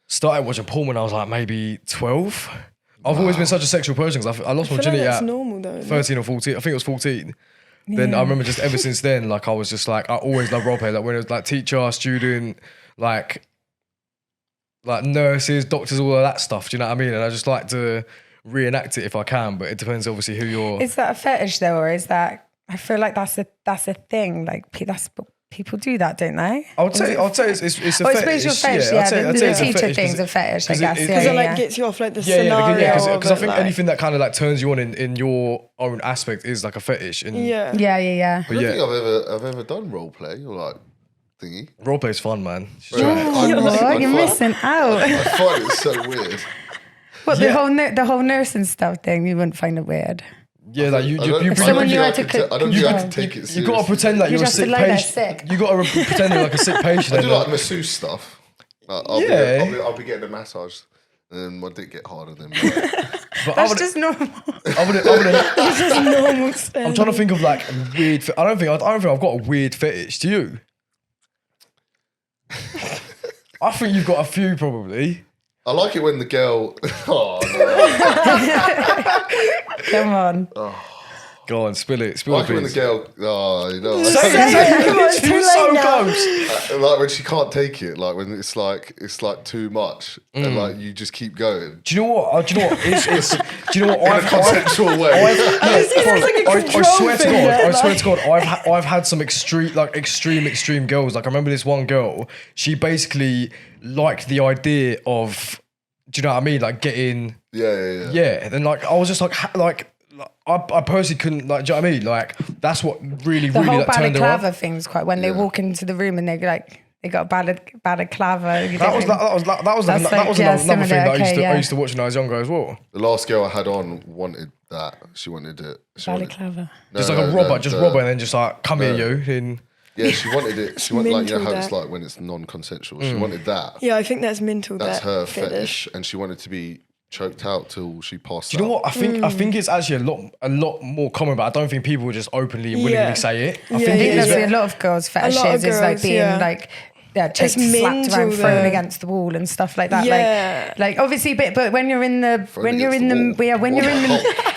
started watching porn when I was like maybe 12. I've always been such a sexual person because I lost my I feel like virginity that's at normal though. 13 or 14. I think it was 14. Then I remember just ever since then, like I was just like, I always loved role play. Like when it was like teacher, student, like nurses, doctors, all of that stuff. Do you know what I mean? And I just like to reenact it if I can, but it depends obviously who you're. Is that a fetish though, or is that? I feel like that's a thing. Like people do that, don't they? I would say it's a fetish. I suppose your fetish, I'd say the it's a teacher fetish thing's a fetish, I guess. Because it like gets you off like the scenario. Because I think like, anything that kind of like turns you on in your own aspect is like a fetish. And Yeah. But I don't yeah, think I've ever done role play or like thingy. role play's fun, man. Oh, you're missing out. I find it so weird. What the whole nursing stuff thing? You wouldn't find it weird. Yeah, like you I don't If someone think knew I how to could cook- I don't think I could take it seriously. You got to pretend like You you're a just have sick to lie there patient. sick. You got to pretend you're like a sick patient. I do and, like masseuse stuff. I'll be getting a massage, and then my dick get harder than. but That's just normal. it's just normal stuff. I'm trying to think of like a weird. I don't think I've got a weird fetish. Do you? I think you've got a few probably. I like it when the girl. Oh, no. Come on. Go on, spill it. Spill like it, when the girl, you know, so close. like when she can't take it, like when it's like too much, and like you just keep going. Do you know what? Do you know what? Do you know what? In a consensual way. I swear to God, I've had some extreme girls. Like I remember this one girl. She basically liked the idea of, do you know what I mean? Like getting. Yeah. And then like I was just like. I personally couldn't, like, do you know what I mean? Like, that's what really the whole like, turned her on. balaclava thing's quite, when they walk into the room and they're like, they got a balaclava. That was another thing that I used to watch when I was younger as well. The last girl I had on wanted that. She wanted it. Balaclava. Just like a robber, robber and then just like, come here, you. Yeah, she wanted it. She wanted, like, you know how it's like when it's non-consensual. She wanted that. Yeah, I think that's mental. That's her fetish. And she wanted to be choked out till she passed out. Do you know what? I think it's actually a lot more common, but I don't think people would just openly and willingly say it. I think that's a lot of girls' fetishes is like being like chest slapped around, thrown against the wall and stuff like that. Yeah. Like obviously, but when you're in the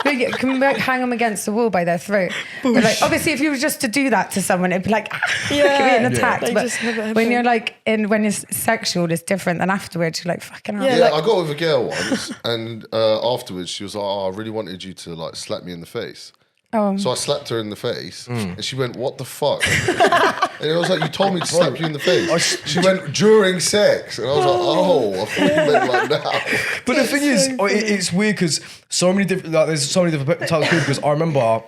you can hang them against the wall by their throat. But like obviously, if you were just to do that to someone, it'd be like getting attacked. But when you're like when it's sexual, it's different. And afterwards, you're like fucking. Yeah, I got with a girl once, and afterwards she was like, "Oh, I really wanted you to like slap me in the face." So I slapped her in the face, and she went, "What the fuck?" And I was like, "You told me to slap you in the face." She went, "During sex," and I was like, "Oh, I thought you meant like now." But the thing is, it's weird because there's so many different types of people. Because I remember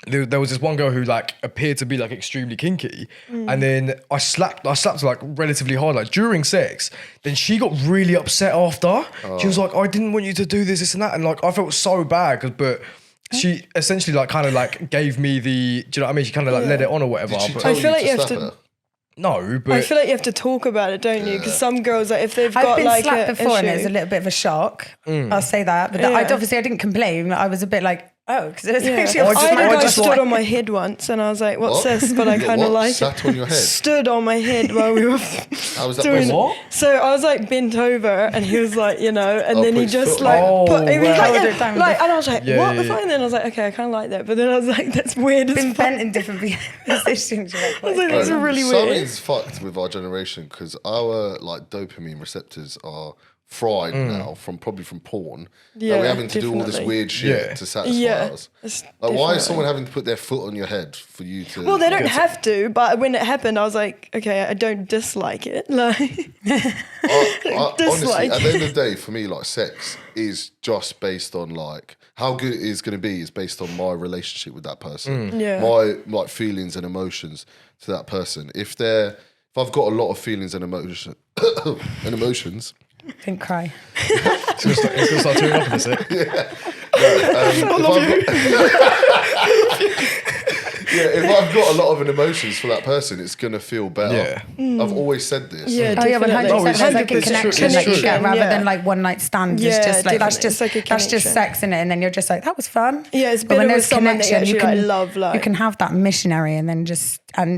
there was this one girl who like appeared to be like extremely kinky, and then I slapped her like relatively hard, like during sex. Then she got really upset after. She was like, "I didn't want you to do this and that," and like I felt so bad but. She essentially like kind of like gave me the, do you know what I mean? She kind of like led it on or whatever. I feel like you have to. No, but I feel like you have to talk about it, don't you? Because some girls, like if they've got like I've been slapped before issue. and it's a little bit of a shock. I'll say that, but obviously I didn't complain. I was a bit like, because it was actually. I had a guy stood on my head once, and I was like, "What's this?" But I kind of like sat on your head. Stood on my head while we were How was that doing what? So I was like bent over, and he was like, and then he just like and I was like, "What the fuck?" And then I was like, "Okay, I kind of like that," but then I was like, "That's weird." Been bent in different positions. I was like, "That's really weird." Something's fucked with our generation because our like dopamine receptors are fried now from porn. Yeah, we're having to do all this weird shit to satisfy us. Like, why is someone having to put their foot on your head for you to? Well, they don't have to, but when it happened, I was like, okay, I don't dislike it. Like, honestly, at the end of the day, for me, like sex is just based on like how good it is going to be is based on my relationship with that person, my like feelings and emotions to that person. If I've got a lot of feelings and emotions. Didn't cry. It's going to start tearing up in a sec. If I've got a lot of emotions for that person, it's going to feel better. Yeah. I've always said this. Yeah, definitely. 100%. It's like a connection that you get rather than like one night stand. Yeah, it's just like that's just sex in it, and then you're just like, that was fun. Yeah, it's better with someone that you actually love. You can have that missionary, and then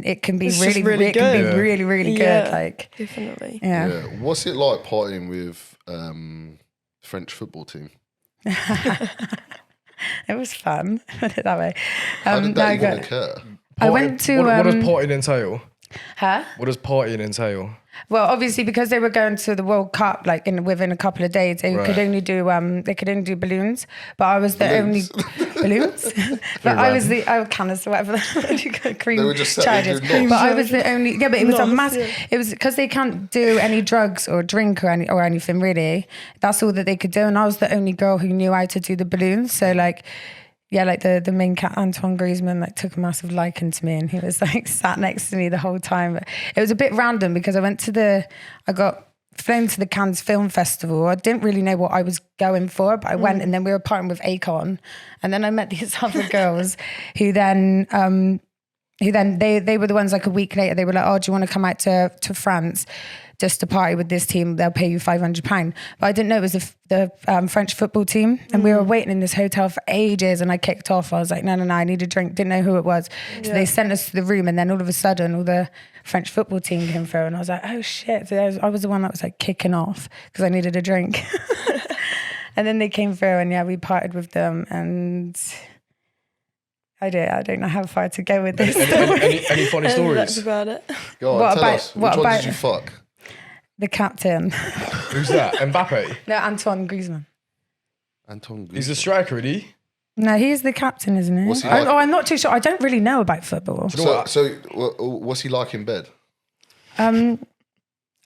it can be really good. Yeah, like definitely. Yeah. What's it like partying with French football team? It was fun, put it that way. How did that even occur? I went to... What does partying entail? Huh? What does partying entail? Well, obviously, because they were going to the World Cup, like within a couple of days, they could only do balloons. But I was the only balloons. But I was the canister, whatever cream they were just charges. But I was the only. Yeah, but it was a mass. Yeah. It was because they can't do any drugs or drink or anything really. That's all that they could do, and I was the only girl who knew how to do the balloons. So like. Yeah, like the main cat, Antoine Griezmann, like took a massive liking to me, and he was like sat next to me the whole time. But it was a bit random because I got flown to the Cannes Film Festival. I didn't really know what I was going for, but I went, and then we were partnering with Akon, and then I met these other girls who then they were the ones like a week later. They were like, "Oh, do you want to come out to France?" Just to party with this team, they'll pay you £500. But I didn't know it was the French football team. And we were waiting in this hotel for ages, and I kicked off. I was like, no, I need a drink. Didn't know who it was. So they sent us to the room, and then all of a sudden, all the French football team came through, and I was like, oh shit. So I was the one that was like kicking off because I needed a drink. And then they came through, and we partied with them. And I don't know how far to go with this. Any funny stories? That's about it. Go on, tell us. Which one did you fuck? The captain. Who's that? Mbappe? No, Antoine Griezmann. Antoine Griezmann. He's a striker, isn't he? No, he's the captain, isn't he? What's he like? I'm not too sure. I don't really know about football. So what's he like in bed? I mean,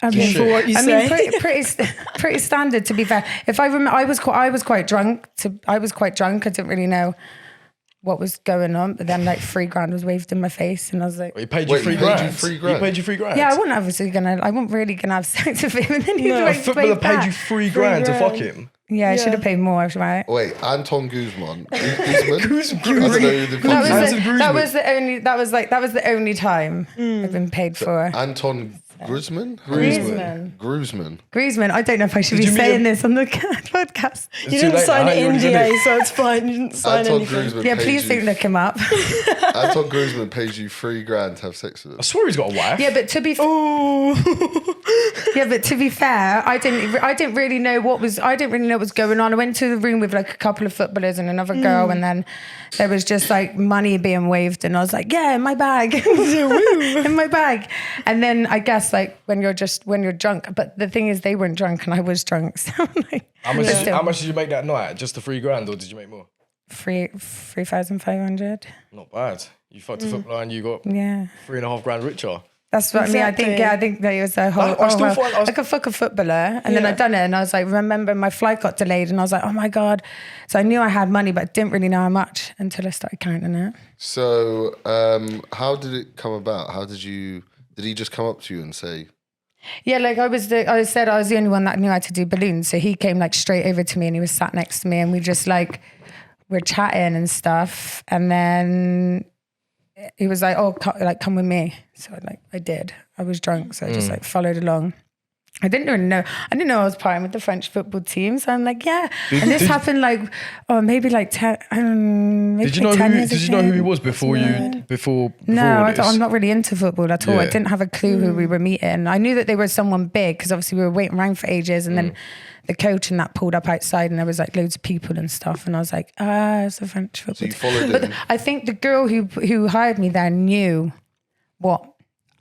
For what you say. pretty standard, to be fair. If I remember, I was quite drunk. I didn't really know what was going on, but then like $3,000 was waved in my face, and I was like, he paid you $3,000. He paid you $3,000. yeah, I wasn't really gonna have sex with him, and then a footballer paid you $3,000 to fuck him. Yeah, I should have paid more, right? Wait, Antoine Griezmann. That was the only time I've been paid for. Antoine Griezmann? Griezmann. I don't know if I should be saying this on the podcast. You didn't sign an NDA, so it's fine. You didn't sign anything. Yeah, please don't look him up. Antoine Griezmann pays you $3,000 to have sex with him. I swear he's got a wife. Yeah, but to be fair, I didn't really know what was going on. I went to the room with like a couple of footballers and another girl, and then there was just like money being waved, and I was like, yeah, in my bag, in my bag. And then I guess like when you're drunk, but the thing is they weren't drunk and I was drunk. So like, how much did you make that night? Just the $3,000, or did you make more? 3,500. Not bad. You fucked a footballer and you got $3,500 richer. That's what I mean. I think that it was a whole. I could fuck a footballer, and then I'd done it, and I was like, remember my flight got delayed, and I was like, oh my god. So I knew I had money, but I didn't really know how much until I started counting it. So how did it come about? Did he just come up to you and say? Yeah, like I said I was the only one that knew how to do balloons, so he came like straight over to me, and he was sat next to me, and we just like we're chatting and stuff, and then he was like, oh, come with me. So I did. I was drunk, so I just like followed along. I didn't know I was partying with the French football team, so I'm like, yeah. And this happened like, maybe like 10. Did you know who he was before you? Before no, I'm not really into football at all. I didn't have a clue who we were meeting. I knew that they were someone big because obviously we were waiting around for ages, and then the coach and that pulled up outside, and there was like loads of people and stuff, and I was like, it's a French football. So you followed But him. I think the girl who hired me there knew what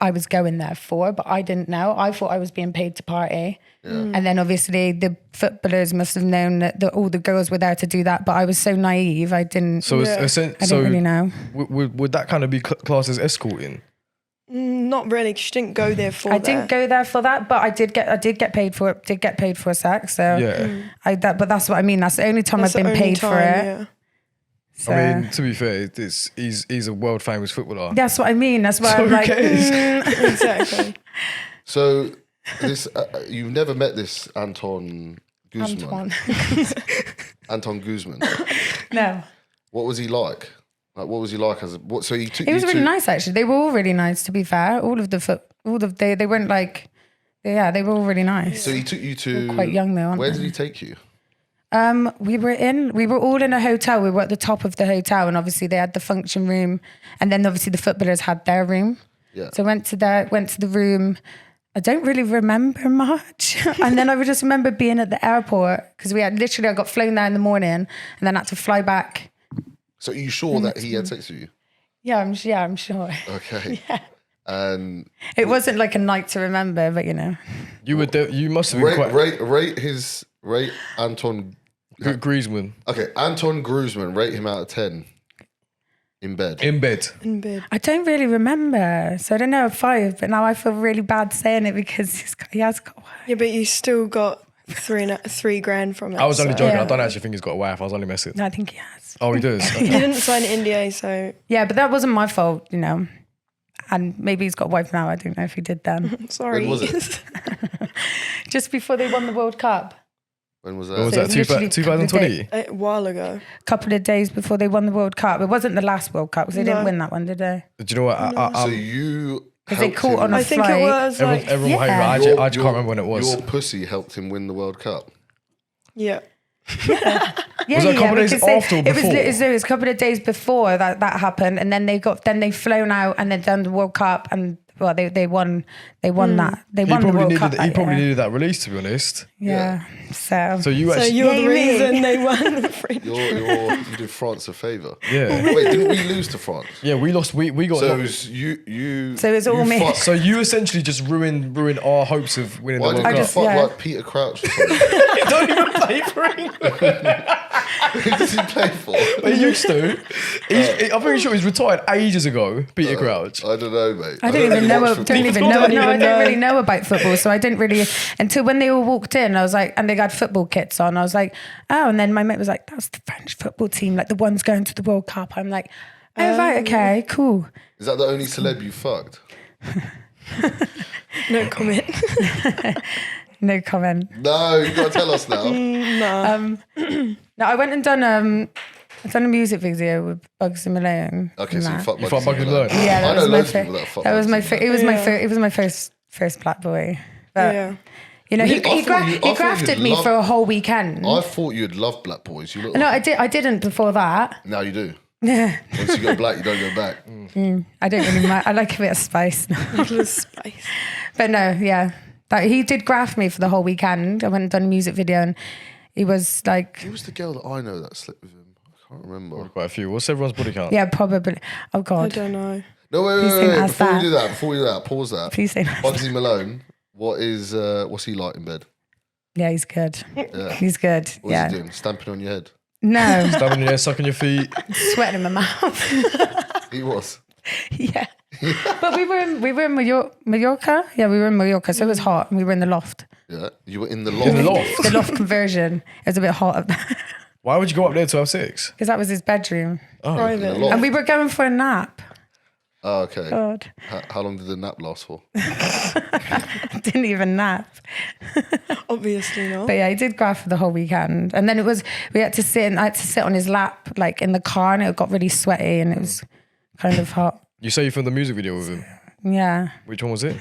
I was going there for, but I didn't know. I thought I was being paid to party. Yeah. And then obviously the footballers must have known that all the girls were there to do that, but I was so naive, I didn't really know. Would that kind of be classed as escorting? Not really, because you didn't go there for that. I didn't go there for that, but I did get paid for it. Did get paid for sex, so but that's what I mean. That's the only time I've been paid for it. Yeah. So, I mean, to be fair, he's a world famous footballer. That's what I mean. That's why so I'm like, exactly. So this you've never met this Antoine Griezmann? Antoine Griezmann. No. What was he like? Like, what was he like as a, what? So he took. He was really nice, actually. They were all really nice. To be fair, they weren't like, they were all really nice. So he took you to quite young though. Where did he take you? We were all in a hotel. We were at the top of the hotel, and obviously they had the function room, and then obviously the footballers had their room. Yeah. So I went to the room. I don't really remember much. And then I would just remember being at the airport because I got flown there in the morning and then had to fly back. So are you sure that he had sex with you? Yeah, I'm sure. Okay. Yeah. And it wasn't like a night to remember, but you know. You must have been rate Antoine Griezmann. Okay, Antoine Griezmann, rate him out of 10. In bed. I don't really remember, so I don't know, 5. But now I feel really bad saying it because he has got a wife. Yeah, but you still got $3,000 from it. I was only joking. I don't actually think he's got a wife. I was only messing. No, I think he has. Oh, he does. Okay. You didn't sign an NDA, so yeah, but that wasn't my fault, you know. And maybe he's got a wife now. I don't know if he did then. Sorry. When was it? Just before they won the World Cup. When was that? When was that? 2020? A while ago. A couple of days before they won the World Cup. It wasn't the last World Cup because they didn't win that one, did they? Do you know what? So you because they caught on a I think flight. it was like everyone I just can't remember when it was. Your pussy helped him win the World Cup. Yeah. Was it a couple of days after or before? It was a couple of days before that happened, and then they flown out and then done the World Cup, and well, they won that. They won the World Cup. He probably needed that release, to be honest. Yeah. So you're the reason they won the French. You did France a favour. Yeah. Wait, didn't we lose to France? Yeah, we lost. We got. So it was you. So it's all me. So you essentially just ruined our hopes of winning the World Cup. Why did you fuck like Peter Crouch or something? He don't even play for England. Who does he play for? He used to. I'm pretty sure he's retired ages ago. Peter Crouch. I don't know, mate. I don't even know. I don't really know about football, so I didn't really until when they all walked in. I was like, and they got football kits on. I was like, oh, and then my mate was like, that's the French football team, like the ones going to the World Cup. I'm like, oh right, okay, cool. Is that the only celeb you fucked? No comment. No comment. No, you gotta tell us now. No. No, I went and done a music video with Bugsy Malone. Okay, so you fucked Bugsy Malone. Yeah, I know loads of people that fuck. That was my it was my first black boy. But Yeah. you know, he grafted me for a whole weekend. I thought you'd love black boys. You look. No, I didn't before that. Now you do. Yeah. Once you go black, you don't go back. I don't really mind. I like a bit of spice. Little spice. But no, yeah. He did graft me for the whole weekend. I went and done a music video and he was like... Who was the girl that I know that slept with him? I can't remember. Quite a few. What's everyone's body count? Yeah, probably. Oh, God. I don't know. No, wait. Before we do that, pause that. Please say that. Bugsy Malone, what's he like in bed? Yeah, he's good. Yeah. He's good. What's he doing? Stamping on your head? No. Stabbing your head, sucking your feet. Sweating in my mouth. He was. Yeah. But we were in Mallorca. Yeah, we were in Mallorca, so it was hot and we were in the loft. Yeah, you were in the loft. In the loft? The loft conversion. It was a bit hot up there. Why would you go up there to have sex? Because that was his bedroom. Oh, Private. And we were going for a nap. Oh, okay. God. How long did the nap last for? I didn't even nap. Obviously not. But yeah, he did graft for the whole weekend. And then I had to sit on his lap, like in the car, and it got really sweaty and it was kind of hot. You say you filmed the music video with him? Yeah. Which one was it?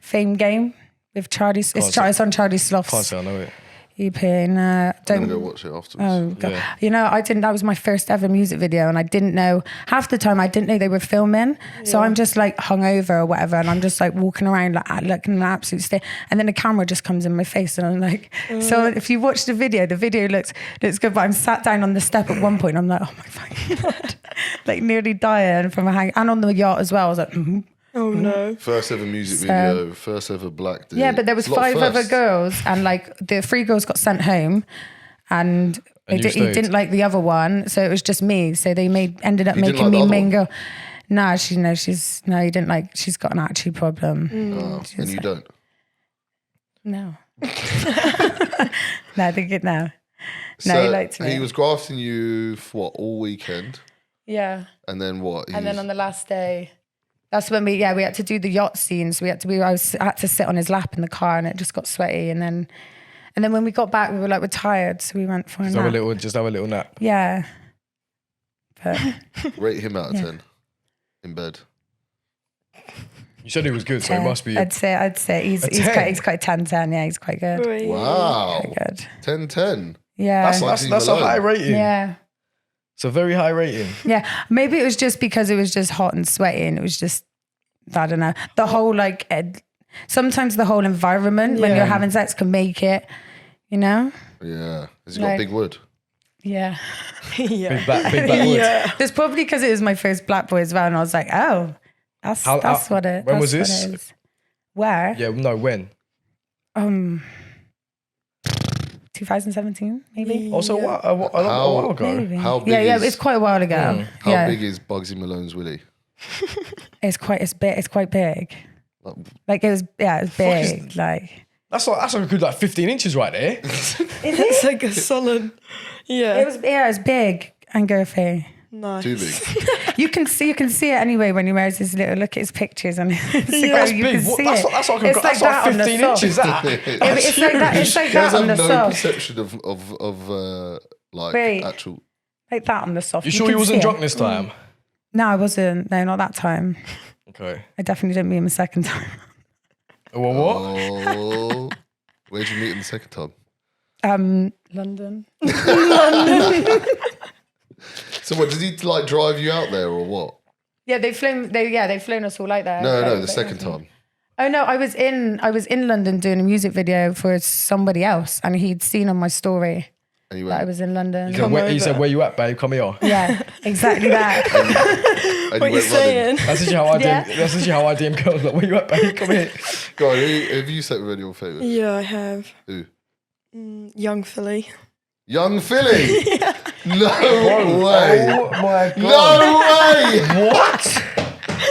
Fame Game with Charlie. It's on Charlie Sloth's Can't say I know it. EP. And, I'm going to go watch it afterwards. Oh, God. Yeah. You know, that was my first ever music video and I didn't know, half the time I didn't know they were filming. Yeah. So I'm just like hungover or whatever and I'm just like walking around like looking an absolute state. And then the camera just comes in my face and I'm like, so if you watch the video looks good, but I'm sat down on the step at one point and I'm like, oh my fucking God. Like nearly dying from a hang. And on the yacht as well, I was like, Oh no. First ever music video, first ever black dude. Yeah, but there was 5 other girls and like the 3 girls got sent home and he didn't like the other one, so it was just me. So they ended up making me main girl. Nah, he didn't like, she's got an attitude problem. And you don't? No. No, I think it now. So no, he liked me. He was grafting you for what, all weekend? Yeah. And then what? And then on the last day, that's when we had to do the yacht scenes. I had to sit on his lap in the car and it just got sweaty. And then when we got back, we were like, we're tired. So we went for a nap. Just have a little nap. Yeah. But rate him out of 10 in bed. You said he was good, 10. so he must be. I'd say he's quite 10-10. Yeah, he's quite good. Right. Wow. Quite good. 10-10. Yeah. That's a high rating. Yeah. It's a very high rating. Yeah. Maybe it was just because it was just hot and sweaty and it was just, I don't know. The whole sometimes the whole environment when you're having sex can make it, you know? Yeah. Has he got big wood? Yeah. Yeah. Big black wood. Yeah. It's probably because it was my first black boy as well and I was like, oh, that's what it is. When was this? Where? Yeah, no, when? 2017, maybe. Also, a while ago. Maybe. How big it's quite a while ago. How big is Bugsy Malone's willy? It's quite big. Like it was big. Like that's like a good 15 inches right there. It's like a solid. Yeah. it was big and girthy. Nice. Too big. You can see it anyway when he wears his little look at his pictures on Instagram. That's you big. can see That's it. like, that's like 15 inches. That. It's like that. It's like You guys that on have the no soft. perception of Wait. actual. Like that on the soft. You sure he wasn't drunk this time? No, I wasn't. No, not that time. Okay. I definitely didn't meet him a second time. Well, what? Oh, where'd you meet him the second time? London. So what, did he drive you out there or what? Yeah, they've flown us all out there. No, the second time. Oh no, I was in London doing a music video for somebody else, and he'd seen on my story that I was in London. He said, "Where you at, babe? Come here." Yeah, exactly that. And What you saying? That's actually how I DM girls. Like, where you at, babe? Come here. Go on, have you slept with any of your favourites? Yeah, I have. Who? Young Philly. Young Philly? Yeah. No way. Oh my god. No way. What?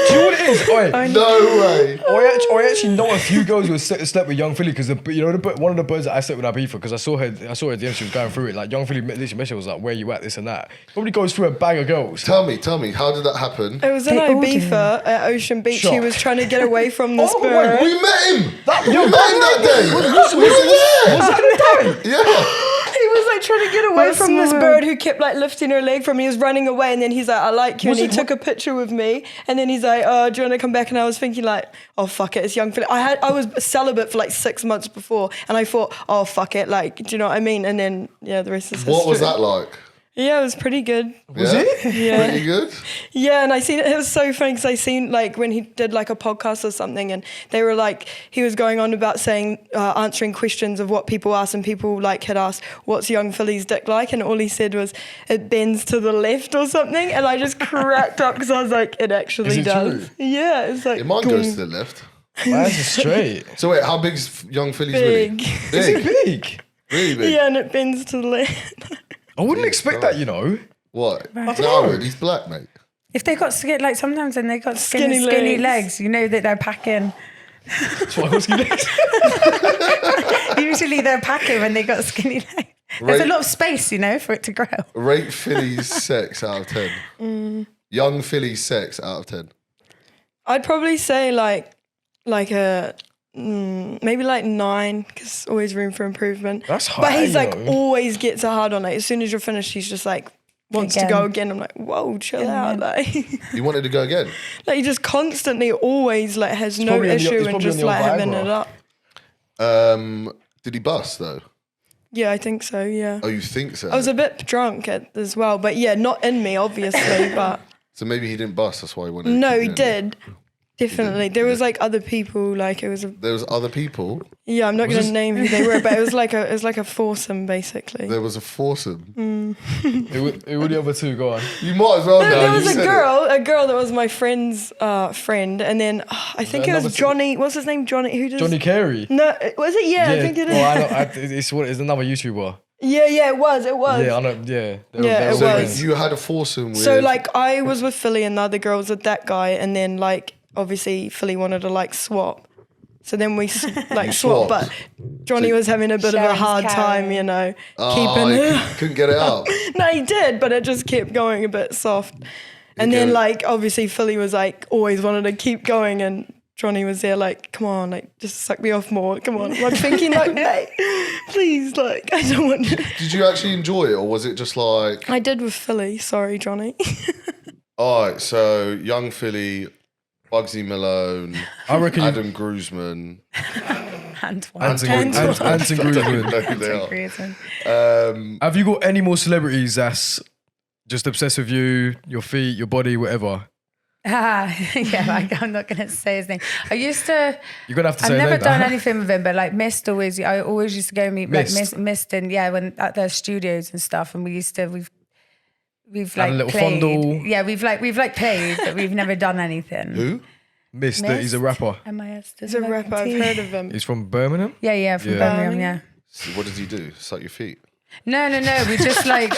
Do you know what it is? No way. I actually know a few girls who slept with Young Philly because one of the birds that I slept with Ibiza because I saw her DM, she was going through it. Like Young Philly literally messaged was like, "Where you at?" This and that. Probably goes through a bag of girls. Tell me, how did that happen? It was in Ibiza at Ocean Beach. Shock. He was trying to get away from this We bird. met him. We met him that day. We were there. Was that the day? Yeah. He was like trying to get away from this bird who kept like lifting her leg from me. He was running away, and then he's like, "I like you," and he took a picture with me. And then he's like, "Oh, do you want to come back?" And I was thinking like, "Oh fuck it, it's Young Philly." I was celibate for like 6 months before, and I thought, "Oh fuck it," like, do you know what I mean? And then the rest is history. What was that like? Yeah, it was pretty good. Was it? Yeah. Pretty good? Yeah, and I seen it was so funny because I seen like when he did like a podcast or something, and they were like, he was going on about saying, answering questions of what people asked, and people like had asked, "What's Young Philly's dick like?" And all he said was, "It bends to the left" or something, and I just cracked up because I was like, it actually does. True? Yeah, it's like Mine goes to the left. Mine's just straight. So wait, how big's Young Philly's big. really? Is it big? Really big? Yeah, and it bends to the left. I wouldn't expect that, you know. What? know. No, he's black, mate. If they got like sometimes when they got Skinny skinny legs. legs, you know that they're packing. That's why I was going Usually they're packing when they got skinny legs. There's a lot of space, you know, for it to grow. Rate Philly's sex out of 10. Young Philly's sex out of 10. I'd probably say like a maybe like 9 because always room for improvement. That's high. But he's like though. always gets a hard on it. As soon as you're finished, he's just like wants to go again. I'm like, whoa, chill out. Like, You wanted to go again? like he just constantly always like has no issue and just like having it up. Did he bust though? Yeah, I think so. Yeah. Oh, you think so? I was a bit drunk as well, but yeah, not in me obviously, but So maybe he didn't bust. That's why he wanted. to no, keep he doing it. did. Definitely. There was like other people, like it was There was other people. yeah, I'm not going to name who they were, but it was like a foursome basically. There was a foursome. Who were the other two? Go on. You might as well know. There was you a said girl that was my friend's friend, and then I think it was Johnny. What's his name? Johnny. Who does? Johnny Carey. No, was it? Yeah, I think it is. Well, it's another YouTuber. Yeah, it was. Yeah, I know. Yeah. Yeah, it So was. you had a foursome with. So like I was with Philly, and the other girl was with that guy, and then like obviously Philly wanted to like swap. So then we like swapped, but Johnny was having a bit of a Sharon's hard time, carrying. you know, he couldn't get it up. No, he did, but it just kept going a bit soft. And then like obviously Philly was like always wanted to keep going, and Johnny was there like, come on, like just suck me off more. Come on. I'm thinking like, mate, please, like I don't want to. Did you actually enjoy it, or was it just like? I did with Philly. Sorry, Johnny. All right, so Young Philly, Bugsy Malone, I reckon Adam Griezmann. Antoine Griezmann. Griezmann. Have you got any more celebrities that's just obsessed with you, your feet, your body, whatever? Yeah, like I'm not gonna say his name. I used to. You're gonna have to say I've his never name. done anything with him, but like Mist always. I always used to go meet like Mist and when at their studios and stuff, and we've Had like a little played. fondle. Yeah, we've played, but we've never done anything. Who? Mist, Mist? he's a rapper. M.I.S. He's a rapper. I've heard of him. He's from Birmingham. Yeah, from Yeah. Birmingham. Yeah. So what does he do? Suck your feet? No. We just like.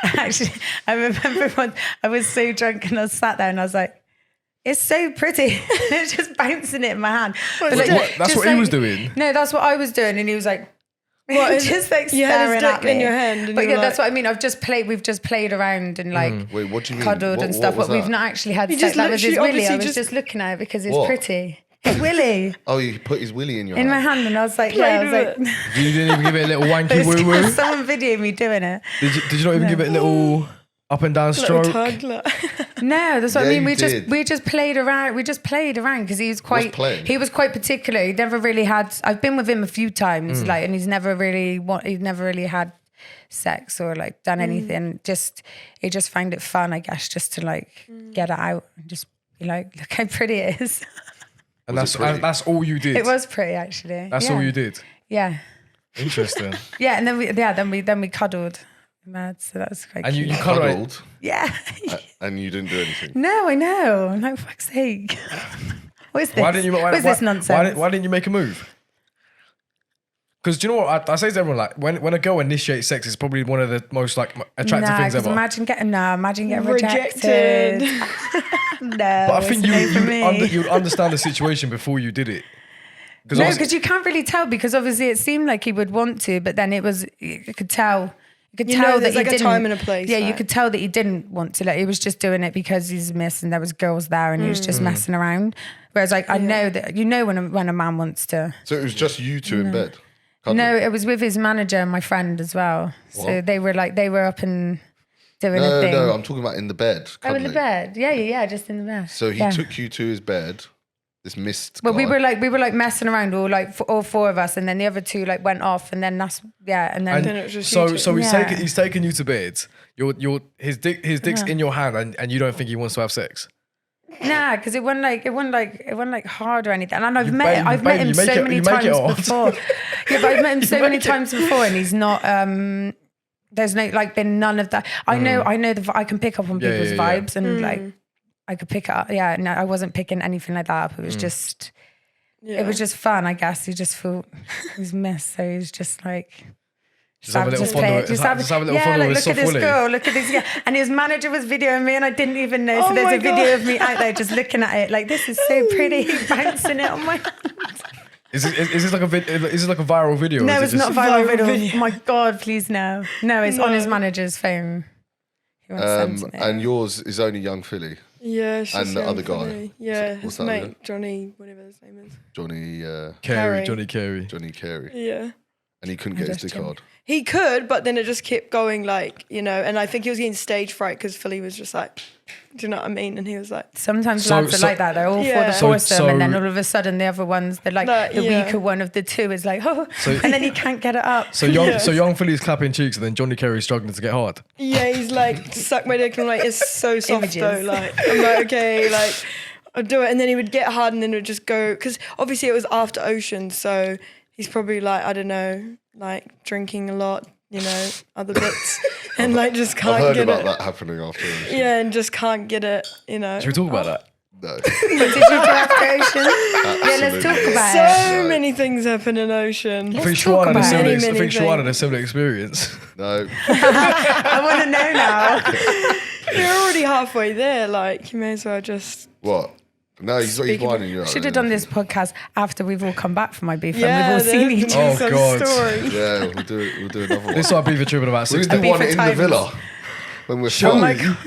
Actually, I remember once I was so drunk and I sat there and I was like, "It's so pretty." It's just bouncing it in my hand. But Wait, what? That's what he was doing? No, that's what I was doing, and he was like. What, is just it? like You had his staring at dick me in your hand and but you yeah, were that's like- what I mean. We've just played around and like Wait, what do you mean? cuddled and stuff, what but was we've that? not actually had You sex. just That was his literally willy. I obviously was just looking at it because it's What? pretty. His willy Oh, he put his willy in your in hand. my hand, and I was like, Played yeah, I was with like, You didn't even give it a little wanky woo woo. someone videoed me doing it. Did you not even give it a little up and down Little stroke? tug, like. No, that's what Yeah, I mean. you We did. just played around. We just played around because he was playing? quite particular. He never really had. I've been with him a few times, like, and he's never really had sex or like done anything. He just found it fun, I guess, just to like get it out and just be like, look how pretty it is. And that's all you did. It was pretty, actually. That's all you did. Yeah. Interesting. Yeah, and then we cuddled. Mad, so that was quite and cute. you cuddled? Yeah. And you didn't do anything? No, I know. I'm like, fuck's sake. What is this? What is this nonsense? Why didn't you make a move? Because do you know what I say to everyone, like when a girl initiates sex, it's probably one of the most like attractive things ever. Imagine getting rejected. No, but I think you'd understand the situation before you did it. No, because you can't really tell, because obviously it seemed like he would want to, but then you could tell. You could tell that he didn't. There's like a time and a place. Yeah, you could tell that he didn't want to. Like, he was just doing it because he's missed and there was girls there and he was just messing around. Whereas like I know that when a man wants to. So it was just you two in bed? Cuddling? No, it was with his manager and my friend as well. What? So they were up and doing a thing. No, I'm talking about in the bed. Cuddling. Oh, in the bed. Yeah, just in the bed. So he took you to his bed. This missed. Well, we were like messing around, all four of us, and then the other two like went off, and then then it was just so he's taken you to bed. His dick's in your hand, and you don't think he wants to have sex. Nah, because it wasn't like hard or anything. And I've met him so many times before. Yeah, but I've met him so many times before, and he's not. There's no like been none of that. I know I can pick up on people's vibes and like. I could pick it up. Yeah, no, I wasn't picking anything like that up. It was just, it was just fun, I guess. He just felt he was missed, so he was just like, just have a little fun with his soft look at this girl, look at this girl. And his manager was videoing me and I didn't even know. So there's a video of me out there just looking at it like, this is so pretty, bouncing it on my hand. Is this like a viral video? No, it's not a viral video. Oh my God, please no. No, it's on his manager's phone. And yours is only young Philly. Yeah, and the other guy. Yeah, his mate, Johnny, whatever his name is. Johnny Carey. Johnny Carey. Yeah. And he couldn't get his dick hard. He could, but then it just kept going, like, and I think he was getting stage fright because Philly was just like, do you know what I mean? And he was like... Sometimes lads are like that. They're all for the foursome and then all of a sudden the other ones, they're like the weaker one of the two is like, and then he can't get it up. So young Philly's clapping cheeks and then Johnny Carey's struggling to get hard. Yeah, he's like, suck my dick. And I'm like, it's so soft though. Like, I'm like, okay, like, I'll do it. And then he would get hard and then it would just go... Because obviously it was after Ocean, so he's probably like, I don't know, like drinking a lot, other bits, and like just can't get it. I've heard about that happening after. Yeah, and just can't get it, Should we talk about that? No. What did you do after Ocean? Yeah, let's talk about it. So many things happen in Ocean. I think Siobhan had a similar experience. No. I want to know now. You're already halfway there, like, you may as well just... What? No, he's winding you up. Should have done this podcast after we've all come back from my beef and we've all seen each other. Oh God! Story. Yeah, we'll do another one. This is our beef trip in about 6 days. We'll do one in the villa when we're Oh my God!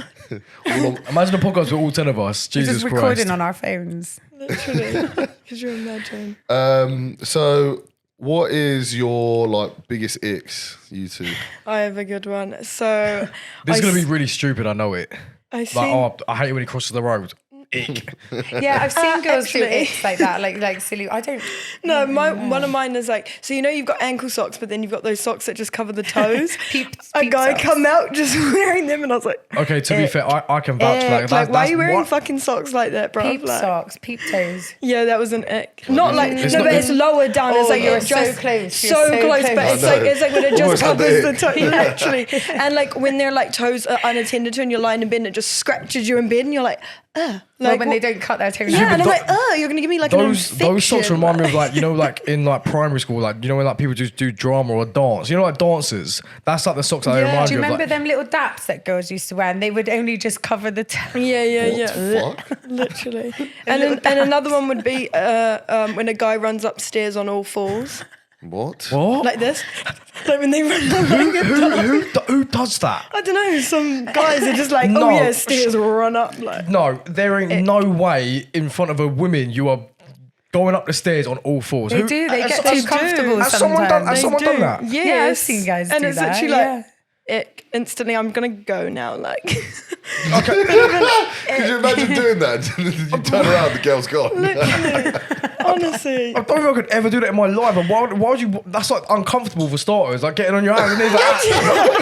Imagine a podcast with all 10 of us. Jesus Christ! Just recording on our phones. Literally, could you imagine? So, what is your biggest icks, you two? I have a good one. So this is gonna be really stupid. I know it. I hate it when he crosses the road. Ick. Yeah, I've seen girls do icks like that, like silly. I don't. No, one of mine is like, so you've got ankle socks, but then you've got those socks that just cover the toes. A guy come out just wearing them, and I was like, okay, to be fair, I can vouch for that. Like, why are you wearing fucking socks like that, bro? Peep socks, peep toes. Yeah, that was an ick. Not like but it's lower down. It's like you're so close, so close, but it's like when it just covers the toe, literally. And like when their like toes are unattended to, and you're lying in bed, and it just scratches you in bed, and you're like, like when they don't cut their toenails. Yeah, and I'm like, you're gonna give me like an infection. Those socks remind me of like, like in like primary school, like when like people just do drama or dance. Like dancers. That's like the socks that they remind me of. Do you remember them little daps that girls used to wear, and they would only just cover the toe? Yeah. Literally. And another one would be when a guy runs upstairs on all fours. What? Like this. Like when they run who does that? I don't know. Some guys are just like, stairs run up. Like. No, there ain't no way in front of a woman you are going up the stairs on all fours. They do. They get too comfortable sometimes. Has someone done that? Yeah, I've seen guys do that. And it's literally like, instantly, I'm going to go now. Like, Okay. Could you imagine doing that? You turn around, the girl's gone. Honestly. I don't know if I could ever do that in my life. But why would you? That's like uncomfortable for starters. Like getting on your hands and knees.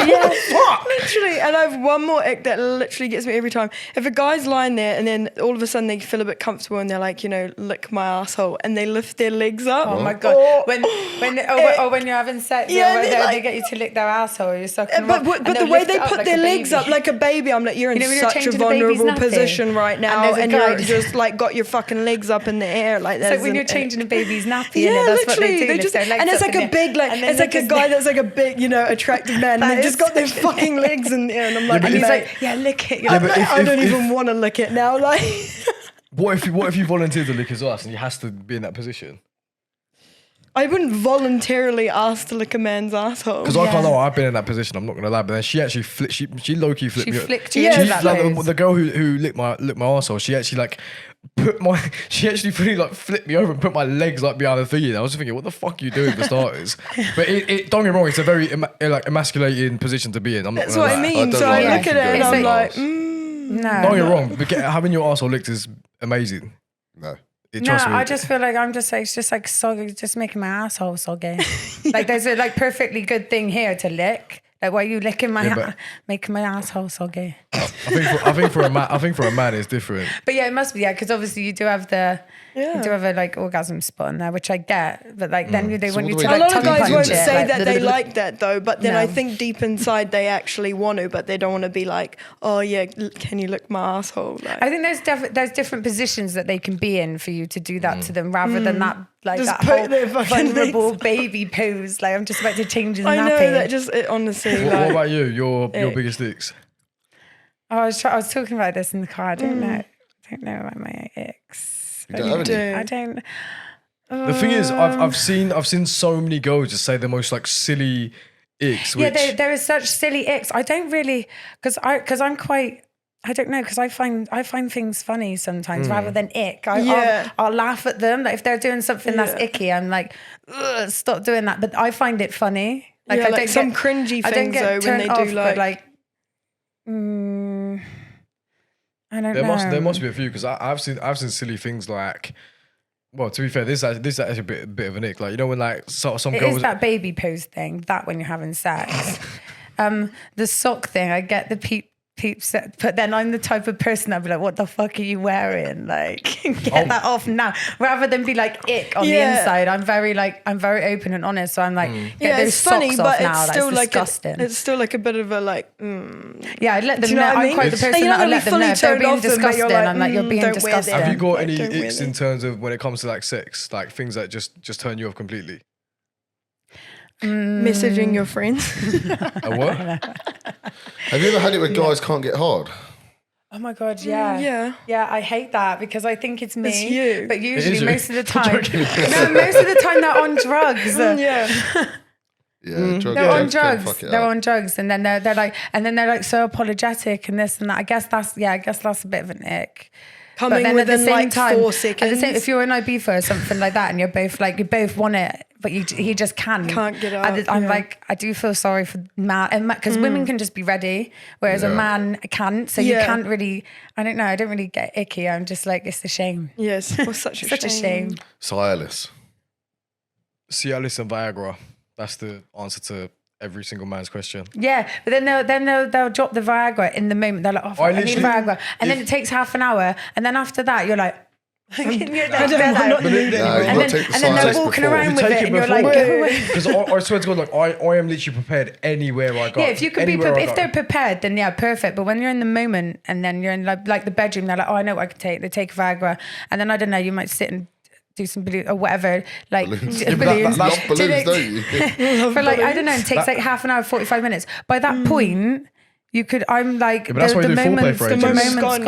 Yeah, fuck. Literally. And I have one more ick that literally gets me every time. If a guy's lying there and then all of a sudden they feel a bit comfortable and they're like, lick my asshole, and they lift their legs up. Oh my god! When you're having sex, they get you to lick their asshole. You're sucking but the way they put their legs up like a baby, I'm like, you're in such a vulnerable position right now, and you're just like got your fucking legs up in the air like that. So when you're changing a baby's nappy, that's what they do. And it's like a big, it's like a guy that's like a big, attractive man, and they just got their fucking legs in the air, and I'm like, and he's like, yeah, lick it. I don't even want to lick it now. Like, what if you volunteer to lick his ass and he has to be in that position? I wouldn't voluntarily ask to lick a man's asshole. Because I can't know, I've been in that position, I'm not going to lie, but then she actually she low-key flipped me. She flicked you into that like, the girl who licked my asshole, she actually like fully like flipped me over and put my legs like behind the thingy. I was just thinking, what the fuck are you doing for starters? But it don't get me wrong, it's a very emasculating position to be in. That's what I mean. So I look at it and I'm like, no. Don't get me wrong, but having your asshole licked is amazing. No. I just feel like it's just like soggy, just making my asshole soggy. Like there's a like perfectly good thing here to lick. Like why are you licking making my asshole soggy? I think for a man it's different. But yeah, it must be because obviously you do have a like orgasm spot in there, which I get. But like then they want you to like a lot of guys won't it, say that they like that though. But then I think deep inside they actually want to, but they don't want to be like, oh yeah, can you lick my asshole? Like, I think there's different positions that they can be in for you to do that to them, rather than that like just that whole vulnerable baby pose. Like I'm just about to change his nappy. I know that just honestly. What about you? Your biggest dicks? I was talking about this in the car. I don't know about my ex. I don't. The thing is, I've seen so many girls just say the most like silly icks. Yeah, there is such silly icks. I don't really because I'm quite. I don't know because I find things funny sometimes rather than ick. I'll laugh at them. Like if they're doing something that's icky, I'm like, stop doing that. But I find it funny. Like I don't some cringy things though when they do like. I don't know. There must be a few because I've seen silly things like. Well, to be fair, this is actually a bit of an ick. Like when like some girls. It's that baby pose thing. That when you're having sex, the sock thing. I get the peeps, but then I'm the type of person that'd be like, "What the fuck are you wearing? Like, get that off now." Rather than be like ick on the inside. I'm very open and honest. So I'm like, get those socks funny, off but now. It's still like disgusting. It's still like a bit of a like. Yeah, I'd let them know. I'm quite the person that I'd let them know if they're being disgusting. I'm like, you're being disgusting. Have you got any icks in terms of when it comes to like sex, like things that just turn you off completely? Messaging your friends. A what? Have you ever had it where guys can't get hard? Oh my god, yeah. I hate that because I think it's me. It's you. But usually most of the time, most of the time they're on drugs. They're on drugs. They're on drugs, and then they're like so apologetic and this and that. I guess that's a bit of an ick. Coming within like 4 seconds. If you're in Ibiza or something like that, and you both want it, but he just can't get up. And I'm like, I do feel sorry for man, because women can just be ready, whereas a man can't. So you can't really. I don't know. I don't really get icky. I'm just like, it's a shame. Yes, it was such a shame. Cialis and Viagra. That's the answer to every single man's question. Yeah, but then they'll drop the Viagra in the moment. They're like, oh, I need Viagra, and then it takes half an hour, and then after that you're like. And then they're walking around with it, and you're like, go away. Because I swear to God, like I am literally prepared anywhere I go. Yeah, if you can if they're prepared, then yeah, perfect. But when you're in the moment, and then you're in like the bedroom, they're like, oh, I know what I can take. They take Viagra, and then I don't know, you might sit and do some balloons or whatever, like balloons. Balloons, don't you? For like, I don't know, it takes like half an hour, 45 minutes. By that point, you could, I'm like, the moment's gone.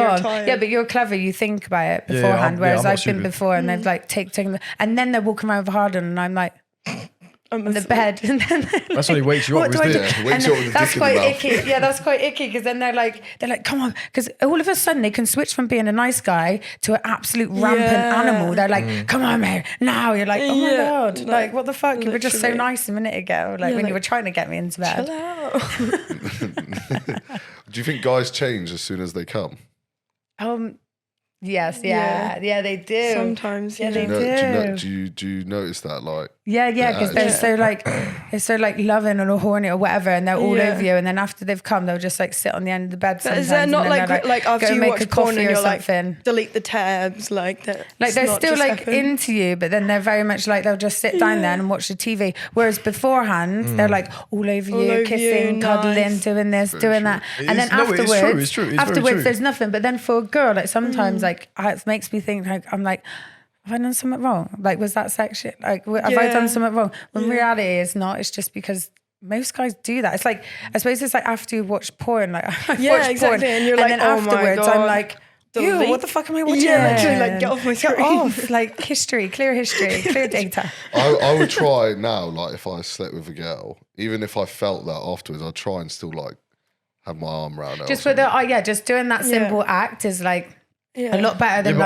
Yeah, but you're clever, you think about it beforehand, whereas I've been before and they've like taken, and then they're walking around with Harden and I'm like, on the bed, and then that's when he wakes you up. That's quite icky. Yeah, that's quite icky because then they're like, come on, because all of a sudden they can switch from being a nice guy to an absolute rampant animal. They're like, come on, man, now. You're like, oh my god, like what the fuck? Literally. You were just so nice a minute ago, like when you were trying to get me into bed. Chill out. Do you think guys change as soon as they come? Yes, yeah, they do. Sometimes, yeah, they do. Do you notice that, like? Yeah, because they're so like loving or horny or whatever, and they're all over you, and then after they've come, they'll just like sit on the end of the bed. Is that not like after you watch porn and you're like something. Delete the tabs, like that? Like they're still like into you, but then they're very much like they'll just sit down there and watch the TV. Whereas beforehand, they're like all over you, kissing, cuddling, doing this, doing that, and then afterwards, afterwards there's nothing. But then for a girl, like sometimes like it makes me think like I'm like, have I done something wrong? Like, was that sexual? Like, have I done something wrong? When reality is not. It's just because most guys do that. It's like, I suppose it's like after you watch porn, like I watch porn, and you're like, and then afterwards I'm like, ew, what the fuck am I watching? Yeah, literally, like get off my screen. Get off, like clear data. I would try now, like if I slept with a girl, even if I felt that afterwards, I'd try and still like have my arm around her. Just with just doing that simple act is like. Yeah. A lot better than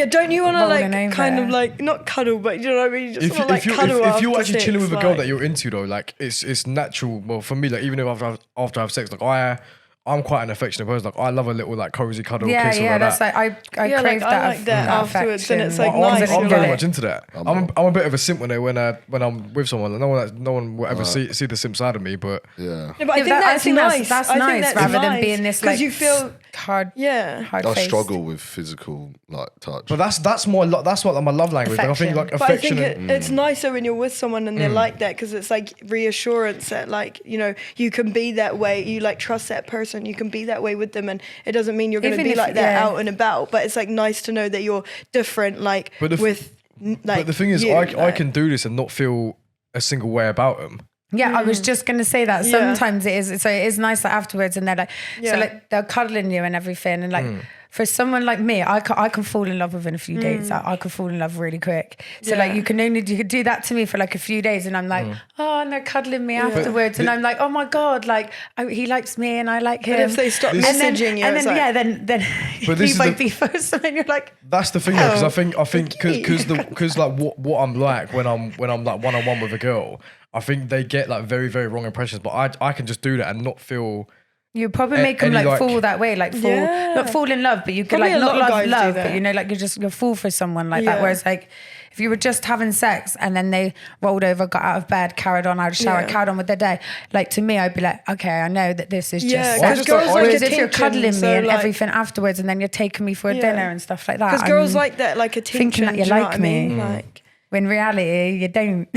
don't you want to like kind of like not cuddle, but you know what I mean? You just want to like cuddle if you're actually chilling with a girl that you're into though, like it's natural. Well, for me, like even if after I have sex, like I'm quite an affectionate person. Like I love a little like cozy cuddle kiss. Yeah, that's that. like I crave that. I like that afterwards, and it's like nice. I'm very much into that. I'm a bit of a simp when I'm with someone. Like, no one will ever see the simp side of me, but but I think that's nice. That's nice rather than being this like you feel hard. I struggle with physical like touch. But that's what my love language. Like, I think like affection. But I think it's nicer when you're with someone and they're like that because it's like reassurance that like you can be that way. You like trust that person. You can be that way with them, and it doesn't mean you're going to be like that out and about. But it's like nice to know that you're different. Like but the thing is, I can do this and not feel a single way about them. Yeah, I was just going to say that. Sometimes it is. So it is nice that afterwards, and they're like, so like they're cuddling you and everything, and like for someone like me, I can fall in love within a few days. I can fall in love really quick. So like you could do that to me for like a few days, and I'm like, and they're cuddling me afterwards, and I'm like, oh my god, like he likes me and I like him. But if they stop messaging you, then he might be first, and then you're like, that's the thing, because I think because like what I'm like when I'm like one-on-one with a girl. I think they get like very, very wrong impressions, but I can just do that and not feel. You probably make them like fall that way, like not fall in love, but you could like not love, but like you're fall for someone like that. Whereas like if you were just having sex and then they rolled over, got out of bed, carried on out of the shower, carried on with their day, like to me, I'd be like, okay, I know that this is just sex. Whereas if you're cuddling me and everything afterwards, and then you're taking me for a dinner and stuff like that, because girls like that, like attention, thinking that you like me, like. When reality, you don't.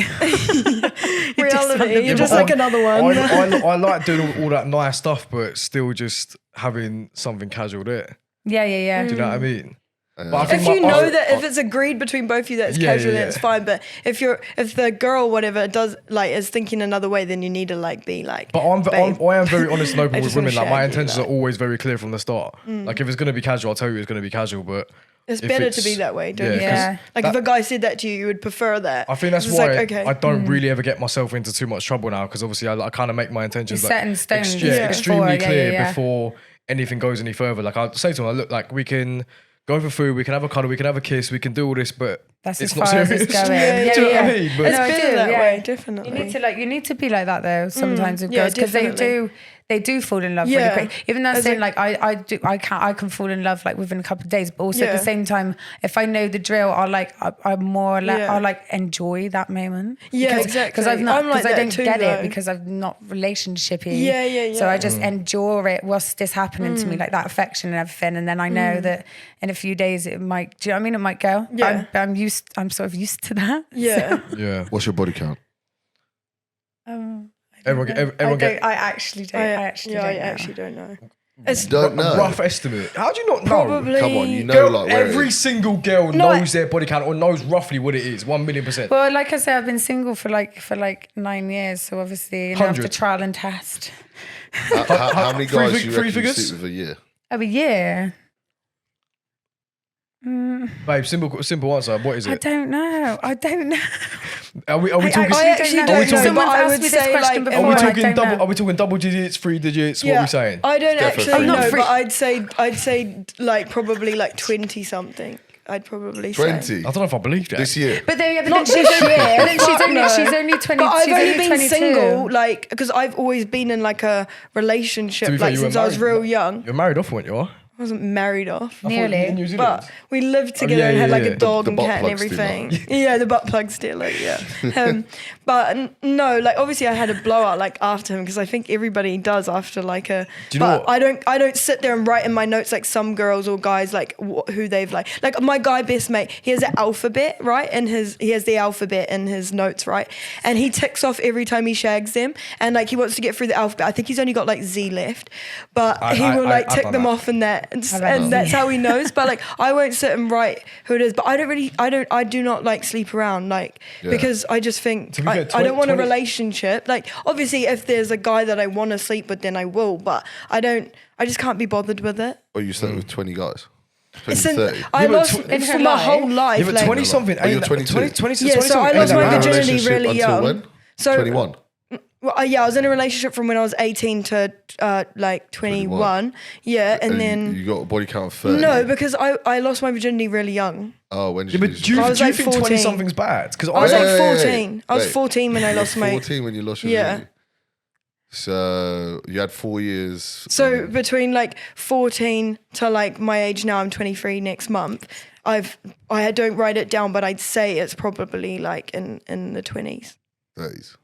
You're just like another one. I like doing all that nice stuff, but still just having something casual there. Yeah. Do you know what I mean? But I think if it's agreed between both of you that it's casual, then it's fine. But if the girl whatever does like is thinking another way, then you need to like be like. But I am very honest and open with women. Like my intentions are always very clear from the start. Like if it's gonna be casual, I'll tell you it's gonna be casual. But it's better to be that way, don't you? Yeah. Like if a guy said that to you, you would prefer that. I think that's why I don't really ever get myself into too much trouble now, because obviously I kind of make my intentions set in stone, extremely clear before anything goes any further. Like I'll say to him, look, like we can go for food, we can have a cuddle, we can have a kiss, we can do all this, but that's it's as not far serious. As it's going. Do you know what I mean? But it's better that way, definitely. You need to be like that though. Sometimes with girls, because they do fall in love really quick. Even though I'm saying like I can fall in love like within a couple of days, but also at the same time, if I know the drill, I'll enjoy that moment. Yeah, exactly. Because I don't get it because I'm not relationshipy. Yeah. So I just endure it whilst this happening to me, like that affection and everything, and then I know that in a few days it might. Do you know what I mean? It might go. Yeah. I'm sort of used to that. Yeah. Yeah. What's your body count? I actually don't. I actually don't know. It's don't know. A rough estimate. How do you not know? Probably. Come on, you know, like every single girl knows their body count or knows roughly what it is. 1,000,000%. Well, like I said, I've been single for like 9 years, so obviously you have to trial and test. How many guys do you reckon you sleep with a year? A year. Babe, simple answer. What is it? I don't know. Are we talking? I actually don't know, but I would say like, are we talking double digits, 3 digits? What are we saying? I don't actually know, but I'd say like probably like 20 something. I'd probably 20. say. I don't know if I believe that. This year. But then, Not this year. she's only 20. But I've only been 22. single, like, because I've always been in like a relationship, like since I was real young. You're married off, weren't you? I wasn't married off. Nearly. But we lived together and had like a dog The and butt cat and plug everything. Yeah, the butt plug stealer, yeah. But no, like obviously I had a blowout like after him because I think everybody does after like a. Do you know what? I don't sit there and write in my notes like some girls or guys like who they've like my guy best mate. He has an alphabet right, and he has the alphabet in his notes right, and he ticks off every time he shags them, and like he wants to get through the alphabet. I think he's only got like Z left, but he will like tick them off in that. And that's how he knows. But like I won't sit and write who it is. But I do not like sleep around because I just think I don't want a relationship. Like obviously if there's a guy that I want to sleep with, then I will. But I just can't be bothered with it. Or you slept with 20 guys? 20, Since 30? I lost for my whole life. Yeah, but 20 something. You're 22. 20 yeah, so I lost my virginity really until young. when? So 21. Well, yeah, I was in a relationship from when I was 18 to like 21. Yeah, and then you got a body count of 30. No, because I lost my virginity really young. Oh, when did you lose do you I was think like 14. 20 something's bad? Because I was like 14. I was 14 when I lost my 14 when you lost your virginity. So you had 4 years. So between like 14 to like my age now, I'm 23 next month. I don't write it down, but I'd say it's probably like in the 20s. 30s.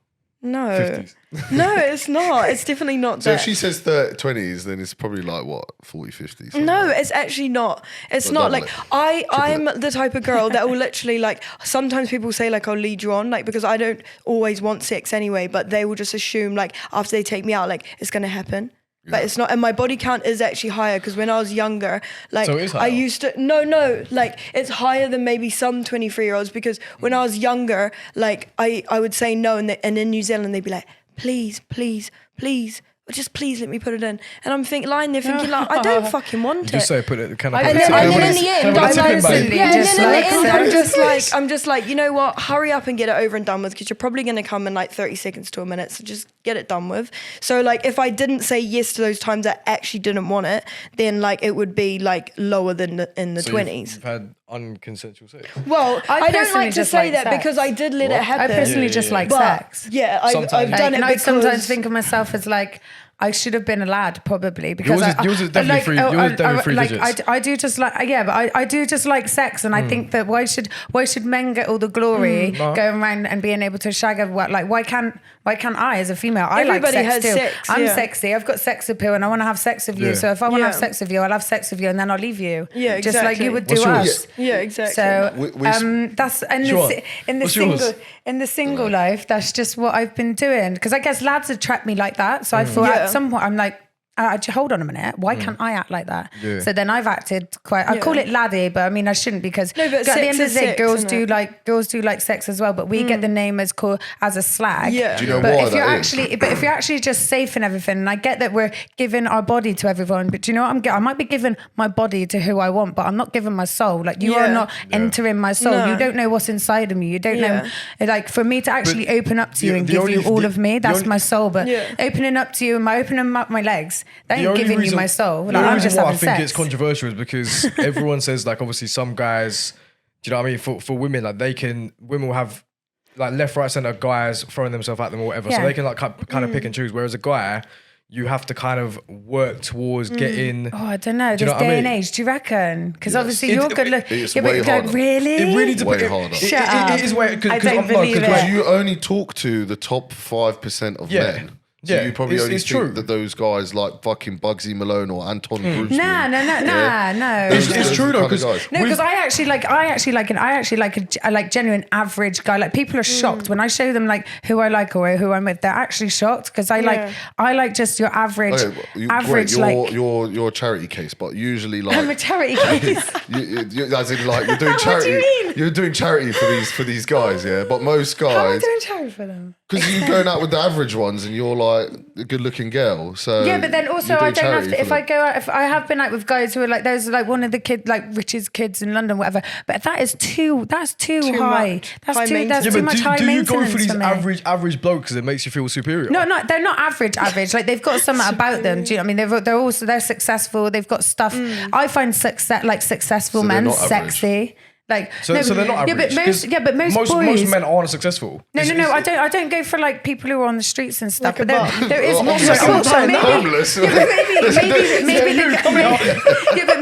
No. 50s. No, it's not. It's definitely not So that. if she says 20s, then it's probably like what, 40, 50s? No, it's actually not. It's not like I'm the type of girl that will literally like, sometimes people say like I'll lead you on, like because I don't always want sex anyway, but they will just assume like after they take me out, like it's going to happen. Yeah. But it's not, and my body count is actually higher because when I was younger, like so it is higher. I used to, no, like it's higher than maybe some 23-year-olds because when I was younger, like I would say no, and in New Zealand they'd be like, please, just please let me put it in. And I'm lying there thinking like, I don't fucking want it. Just say put it, kind of. And then in the end, I'm just like, you know what? Hurry up and get it over and done with because you're probably going to come in like 30 seconds to a minute. So just get it done with. So like, if I didn't say yes to those times I actually didn't want it, then like it would be like lower than in the 20s. You've had unconsensual sex. Well, I don't like to say that because I did let it happen. I personally just like sex. Yeah, I've done it. And I because sometimes think of myself as like, I should have been a lad probably because yours is definitely three digits. I do just like but I do just like sex, and I think that why should men get all the glory going around and being able to shag everyone? Like why can't I as a female? Everybody I like sex has too. sex, I'm sexy. I've got sex appeal, and I want to have sex with you. So if I want to have sex with you, I'll have sex with you, and then I'll leave you. Yeah, exactly. Just like you would do us. Yeah, exactly. So that's in the single life. That's just what I've been doing because I guess lads attract me like that. So I thought at some point I'm like, hold on a minute, why can't I act like that? Yeah. So then I've acted quite, I call it laddie, but I mean I shouldn't because at the end of the day girls do like sex as well, but we get the name as a slag. Yeah. Do you know but why if you're actually just safe and everything, and I get that we're giving our body to everyone, but do you know what I might be giving my body to who I want, but I'm not giving my soul. Like you are not entering my soul. No. You don't know what's inside of me. You don't know, like for me to actually open up to you and give you all of me, that's my soul. But opening up to you and opening up my legs, that ain't giving you my soul. Like, I'm just having sex. I think it's controversial is because everyone says like obviously some guys, do you know what I mean? For women, like women will have like left, right, center guys throwing themselves at them or whatever, so they can like kind of pick and choose. Whereas a guy, you have to kind of work towards getting. Oh, I don't know. This day and age, do you reckon? Because obviously you're good looking. It's way harder. Really? It really depends. Way harder. Shut up. It is way. I don't believe it. Because you only talk to the top 5% of men. So you probably only think that those guys like fucking Bugsy Malone or Antoine Griezmann. No. It's true though, because I actually like genuine average guy. Like people are shocked when I show them like who I like or who I'm with. They're actually shocked because I like just your average. You're a charity case, but usually like I'm a charity case. As in like you're doing charity. What do you mean? You're doing charity for these guys, yeah. But most guys. How am I doing charity for them? Because you're going out with the average ones and you're like a good looking girl. So yeah, but then also I don't have to, if I go out, if I have been out with guys who are like, there's like one of the kids, like Rich's kids in London, whatever. But that's too high. That's too much high maintenance. Do you go for these average blokes because it makes you feel superior? No, they're not average. Like they've got something about them. Do you know what I mean? They're successful. They've got stuff. I find successful men sexy. Like so they're not average. But most boys, most men aren't successful. No. I don't go for like people who are on the streets and stuff. Like but there is homeless.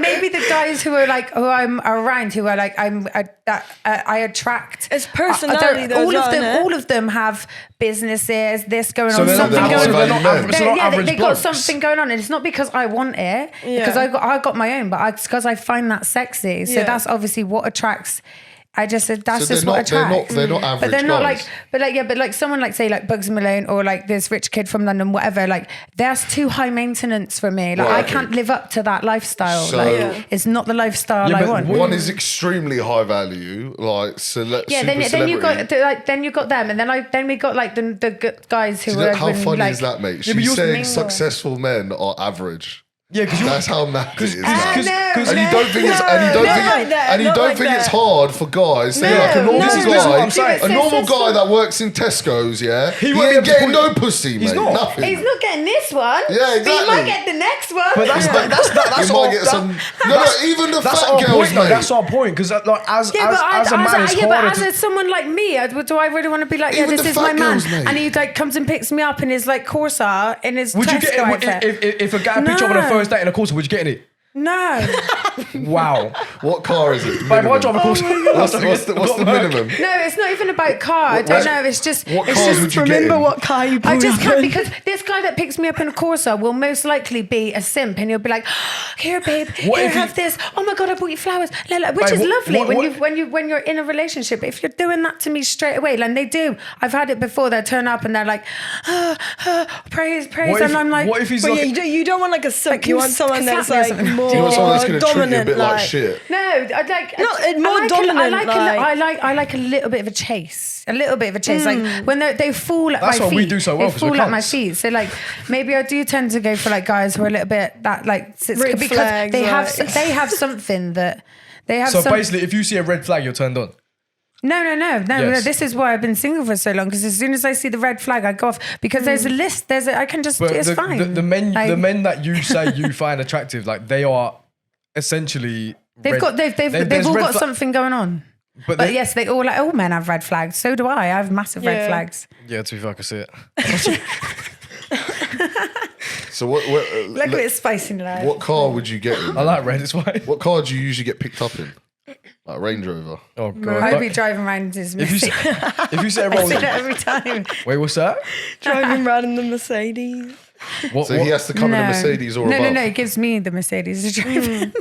Maybe the guys who are like who I'm around who are like I attract. It's personality. All of them have businesses. This going so on. Something going on. They got something going on, and it's not because I want it. Because I got my own, but it's because I find that sexy. So that's obviously what attracts. I just said that's just what attracts. They're not average. But they're not guys. like someone like say like Bugs Malone or like this rich kid from London, whatever. Like that's too high maintenance for me. Like I can't live up to that lifestyle. So, it's not the lifestyle I want. One is extremely high value, like then you got them, and then we got like the guys who were. How funny is that, mate? She's saying successful men are average. Yeah, because that's how mad it is. And you don't think it's hard for guys. Say like a normal guy that works in Tesco's. Yeah, he ain't getting no pussy, mate. Nothing. He's not getting this one. Yeah, exactly. But he might get the next one. But that's all. Even the fat girls, mate. That's our point. Because like as a man, it's harder. But as someone like me, do I really want to be like, yeah, this is my man, and he like comes and picks me up in his like Corsa in his. Would you get it if a guy picked you up on a first date in a Corsa? Would you get in it? No. Wow. What car is it? Why drive a Corsa? What's the minimum? No, it's not even about car. I don't know. It's just. Remember what car you pulled. I just can't because this guy that picks me up in a Corsa will most likely be a simp, and he'll be like, "Here, babe, have this. Oh my god, I bought you flowers," which is lovely when you're in a relationship. But if you're doing that to me straight away, and they do, I've had it before. They turn up and they're like, praise, and I'm like, what if he's you don't want like a simp. You want someone that's like. Do you want someone that's going to treat you a bit like shit? No, I like more dominant. I like a little bit of a chase. Like when they fall at my feet. That's what we do so well. They fall at my feet. So like maybe I do tend to go for like guys who are a little bit that like because flags, they have something that they have. So basically, if you see a red flag, you're turned on. No. Yes. This is why I've been single for so long. Because as soon as I see the red flag, I go off. Because there's a list. I can just. But it's fine. The men that you say you find attractive, like they are essentially. They've all got something going on. But yes, all men have red flags. So do I. I have massive red flags. Yeah, to be fair, I can see it. So what? Look at it spicing life. What car would you get in? I like red. It's white. What car do you usually get picked up in? Like Range Rover. Oh god! I'd be driving around his Mercedes. If you say roll, I see that every time. Wait, what's that? Driving around in the Mercedes. So he has to come in a Mercedes or above? No. He gives me the Mercedes to drive in.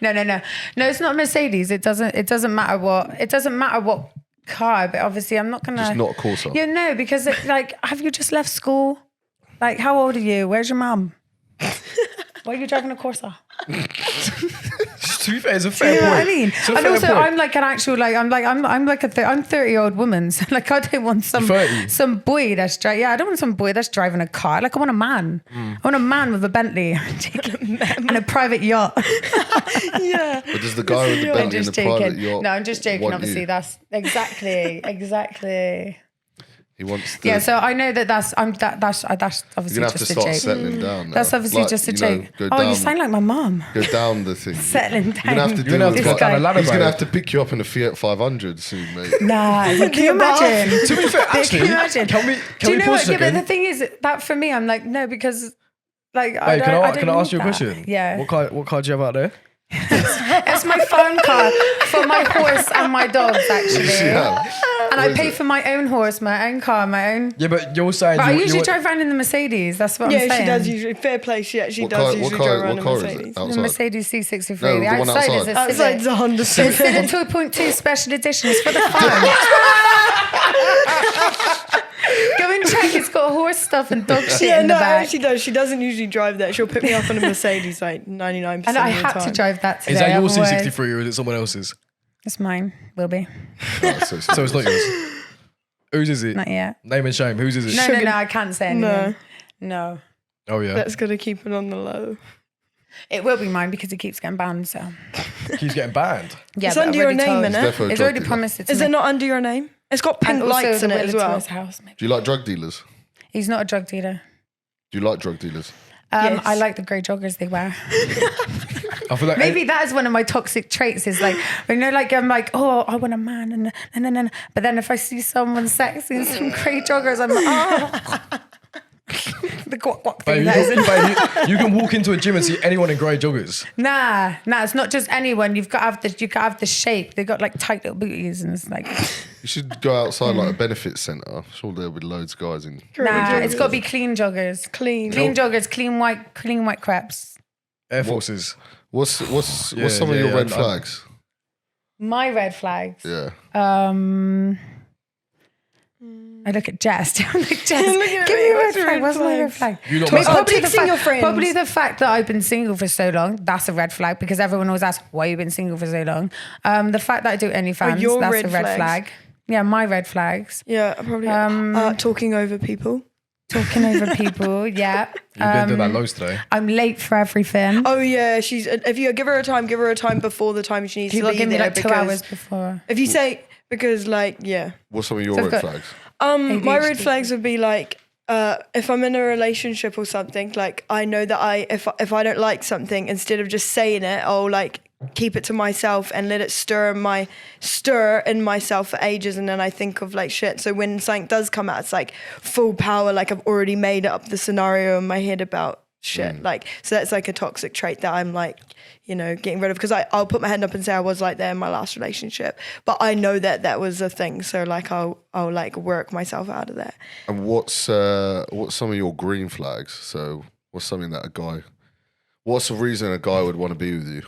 No. It's not Mercedes. It doesn't matter what car. But obviously, I'm not gonna. Just not a Corsa. Yeah, no, because have you just left school? Like, how old are you? Where's your mum? Why are you driving a Corsa? To be fair, it's a fair point. What I mean? And also, I'm like an actual I'm 30-year-old woman. So like I don't want some boy that's driving. Yeah, I don't want some boy that's driving a car. Like I want a man. I want a man with a Bentley and a private yacht. Yeah. But does the guy with the Bentley and the private yacht? No, I'm just joking. Obviously, that's exactly. He wants to. Yeah, so I know that's obviously you're gonna have just to a start joke. settling down. Now. That's obviously just a joke. You sound like my mum. Go down the thing. Settling down. You're gonna have to do. He's gonna have to pick you up in a Fiat 500 soon, mate. Nah, can you imagine? To be fair, actually, can you imagine? Can we pause a second? But the thing is, that for me, I'm like no, because like I can I ask you a question? Yeah. What car do you have out there? It's my farm car for my horse and my dogs, actually. And I pay for my own horse, my own car, my own. Yeah, but you're saying. But I usually drive around in the Mercedes. That's what I'm saying. Yeah, she does usually. Fair play. She actually does usually drive around in Mercedes. The Mercedes C63. No, the outside is a outside's a Honda Civic. Civic 2.2 special edition. It's for the farm. Go and check. It's got horse stuff and dog shit in the back. She does. She doesn't usually drive that. She'll pick me up on a Mercedes like 99% of the time. And I had to drive that today. Is that your C63 or is it someone else's? It's mine. Will be. So it's not yours. Whose is it? Not yet. Name and shame. Whose is it? No, I can't say anything. No. Oh, yeah. That's going to keep it on the low. It will be mine because it keeps getting banned, so. Keeps getting banned? Yeah, it's under your name, innit? It's already promised it to me. Is it not under your name? It's got pink lights in it as well. House, do you like drug dealers? He's not a drug dealer. Do you like drug dealers? Yes. I like the grey joggers they wear. I feel like Maybe that is one of my toxic traits. Is like, you know, like I'm like, oh, I want a man, and but then if I see someone sexy in some grey joggers, I'm like, oh. The guac thing. You can walk into a gym and see anyone in grey joggers. Nah, it's not just anyone. You've got to have the shape. They've got like tight little booties, and it's like. You should go outside like a benefit centre. I'm sure there'll be loads of guys in. Nah, it's got to be clean joggers. Clean joggers, clean white crepes. Air Forces. What's some of your red flags? My red flags. Yeah. I look at Jess. I'm like, Jess, give me a red flag. What's my red flag? Probably the fact that I've been single for so long. That's a red flag because everyone always asks, why you been single for so long? The fact that I do OnlyFans, that's a red flag. Yeah, my red flags. Yeah, probably talking over people. Talking over people, yeah. You've been doing that loads today. I'm late for everything. Oh yeah, if you give her a time before the time she needs to be give me there. like 2 hours before. If you say, because like, yeah. What's some of your red flags? My red flags would be like, if I'm in a relationship or something, like I know that if I don't like something, instead of just saying it, I'll like keep it to myself and let it stir in myself for ages, and then I think of like shit. So when something does come out, it's like full power, like I've already made up the scenario in my head about shit. Like, so that's like a toxic trait that I'm like, you know, getting rid of, because I'll put my hand up and say I was like that in my last relationship, but I know that was a thing. So like I'll like work myself out of that. And what's some of your green flags? So what's something that what's the reason a guy would want to be with you?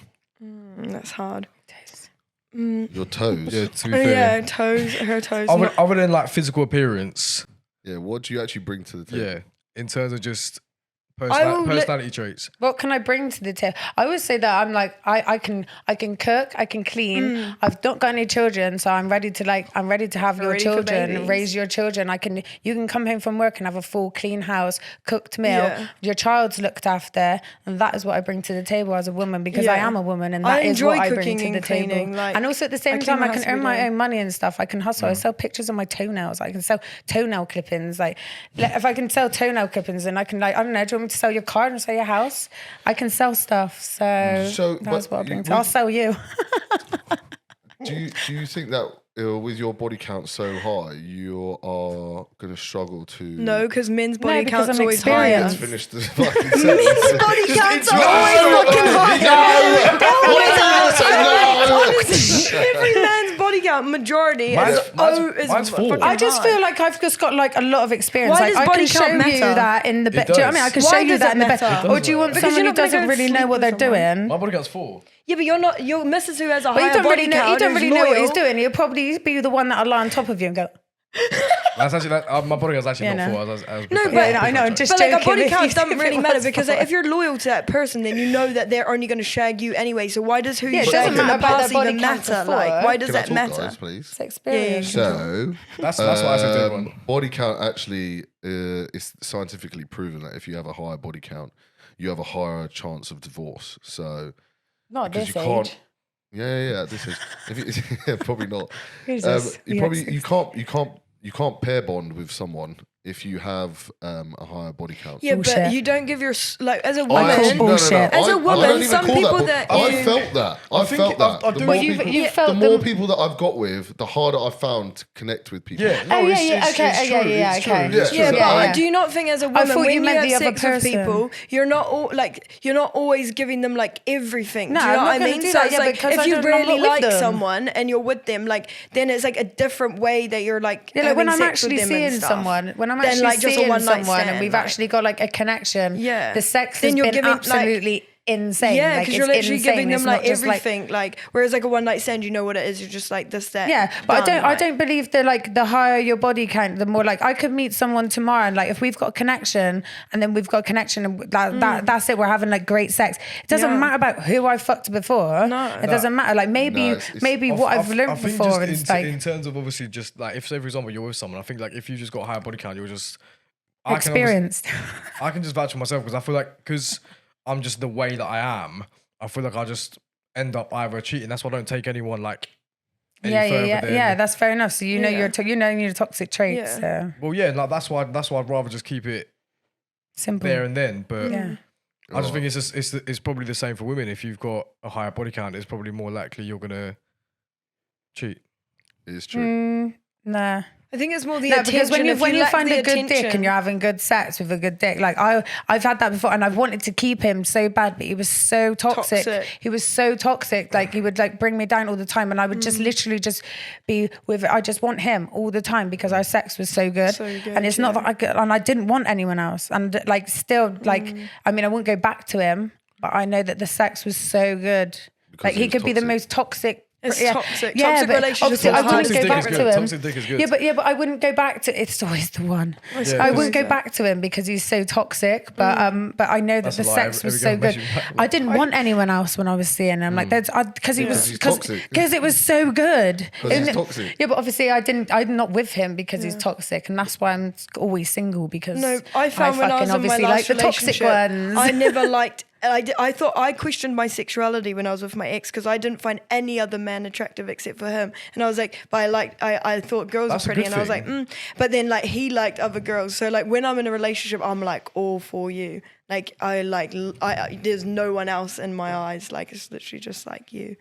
That's hard. Your toes. Yeah, to be fair. Yeah, toes. Her toes. Other than like physical appearance. Yeah, what do you actually bring to the table? Yeah, in terms of just personality traits. What can I bring to the table? I always say that I'm like I can cook, I can clean. I've not got any children, so I'm ready to have your children, raise your children. You can come home from work and have a full clean house, cooked meal. Yeah. Your child's looked after, and that is what I bring to the table as a woman, because I am a woman, and that is what I bring to the table. Like, and also at the same time, I can earn my own money and stuff. I can hustle. I sell pictures of my toenails. I can sell toenail clippings. Like if I can sell toenail clippings, then I can I don't know. Do you want me to sell your car and sell your house? I can sell stuff, so that's what I bring. I'll sell you. Do you think that with your body count so high, you are going to struggle to? No, because men's body count's always higher. Let's finish the fucking sentence. Men's body count's always fucking higher. Every man's body count, majority mine's 4. I just feel like I've just got like a lot of experience. Why like does I body can count show matter? you that in the bed. Do you know what I mean? I can show you that in the bed. Or do you want someone who doesn't really know what they're doing? My body count's 4. Yeah, but you're Mrs. who has a higher you don't body really know. count. You don't really know what he's doing. He'll probably be the one that'll lie on top of you and go. That's actually my body count's actually not 4. I know. I'm just but joking. Like a body count doesn't really matter, because like, if you're loyal to that person, then you know that they're only going to shag you anyway. So why does who you shag in the past even matter? Like, why does that matter? Guys, please? It's experience. So that's what I said to everyone. Body count actually is scientifically proven that if you have a higher body count, you have a higher chance of divorce. So not this you can't. age. Yeah. This is probably not. You can't pair bond with someone if you have a higher body count. Yeah, bullshit. But you don't give your as a woman. As a woman, some people that I felt that. The more people that I've got with, the harder I found to connect with people. Yeah, but do you not think as a woman, when you have sex with people, you're not always giving them like everything? No, do you know what I mean? So it's like because if you really like someone and you're with them, like then it's like a different way that you're like. Yeah, like when I'm actually seeing someone, and we've actually got like a connection. Yeah. The sex then has you're been giving, absolutely insane. Yeah, like, because you're literally insane. giving them It's like not just, everything. Like whereas like a one night stand, you know what it is. You're just like the set. Yeah, but done, I don't believe that like the higher your body count, the more like I could meet someone tomorrow and like if we've got a connection and then we've got a connection and that's it. We're having like great sex. It doesn't matter about who I fucked before. No, it doesn't matter. Like maybe what I've learned before. Just like in terms of obviously just like if say for example you're with someone, I think like if you just got a higher body count, you're just experienced. I can just vouch for myself because I feel like because I'm just the way that I am. I feel like I just end up either cheating. That's why I don't take anyone like. Yeah. That's fair enough. So you know your toxic traits. Yeah. So. Well, yeah, like that's why I'd rather just keep it simple there and then. But I just think it's probably the same for women. If you've got a higher body count, it's probably more likely you're gonna cheat. It is true. Nah. I think it's more the attention. Because when you find a good attention. dick and you're having good sex with a good dick, like I've had that before, and I've wanted to keep him so bad, but he was so toxic. He was so toxic. Like he would like bring me down all the time, and I would just literally just be with. I just want him all the time because our sex was so good, and it's not that I could, and I didn't want anyone else, and like still like I mean I wouldn't go back to him, but I know that the sex was so good. Because like he could be the most toxic. It's toxic. Yeah, toxic relationships. I wouldn't go back to him. Toxic dick is good. Yeah, but I wouldn't go back to. It's always the one. I wouldn't go back to him because he's so toxic. But I know that the sex was so good. I didn't want anyone else when I was seeing him. Like because it was so good. Because he's toxic. Yeah, but obviously I'm not with him because he's toxic, and that's why I'm always single because I found when I was in my last like the toxic ones. I never liked. I thought I questioned my sexuality when I was with my ex because I didn't find any other man attractive except for him, and I was like, but I thought girls were pretty, and I was like, but then like he liked other girls, so like when I'm in a relationship, I'm like all for you, like I there's no one else in my eyes, like it's literally just like you.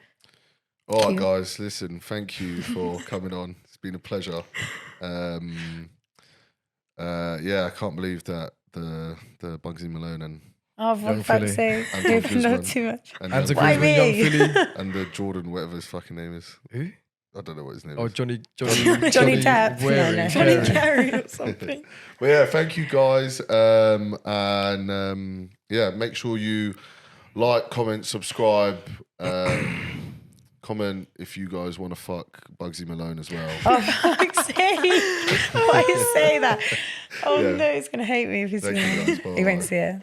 All right, guys, listen, thank you for coming on. It's been a pleasure. I can't believe that the Bugsy Malone and oh, for fuck's sake. Not too much. And Antoine Griezmann, young Philly. And the Jordan, whatever his fucking name is. Who? I don't know what his name is. Johnny Tap. Johnny Carey or something. Well, yeah, thank you guys. Make sure you like, comment, subscribe. Comment if you guys want to fuck Bugsy Malone as well. Oh, fuck's sake. Why you say that? Oh no, he's going to hate me if he's seen it. He won't see it.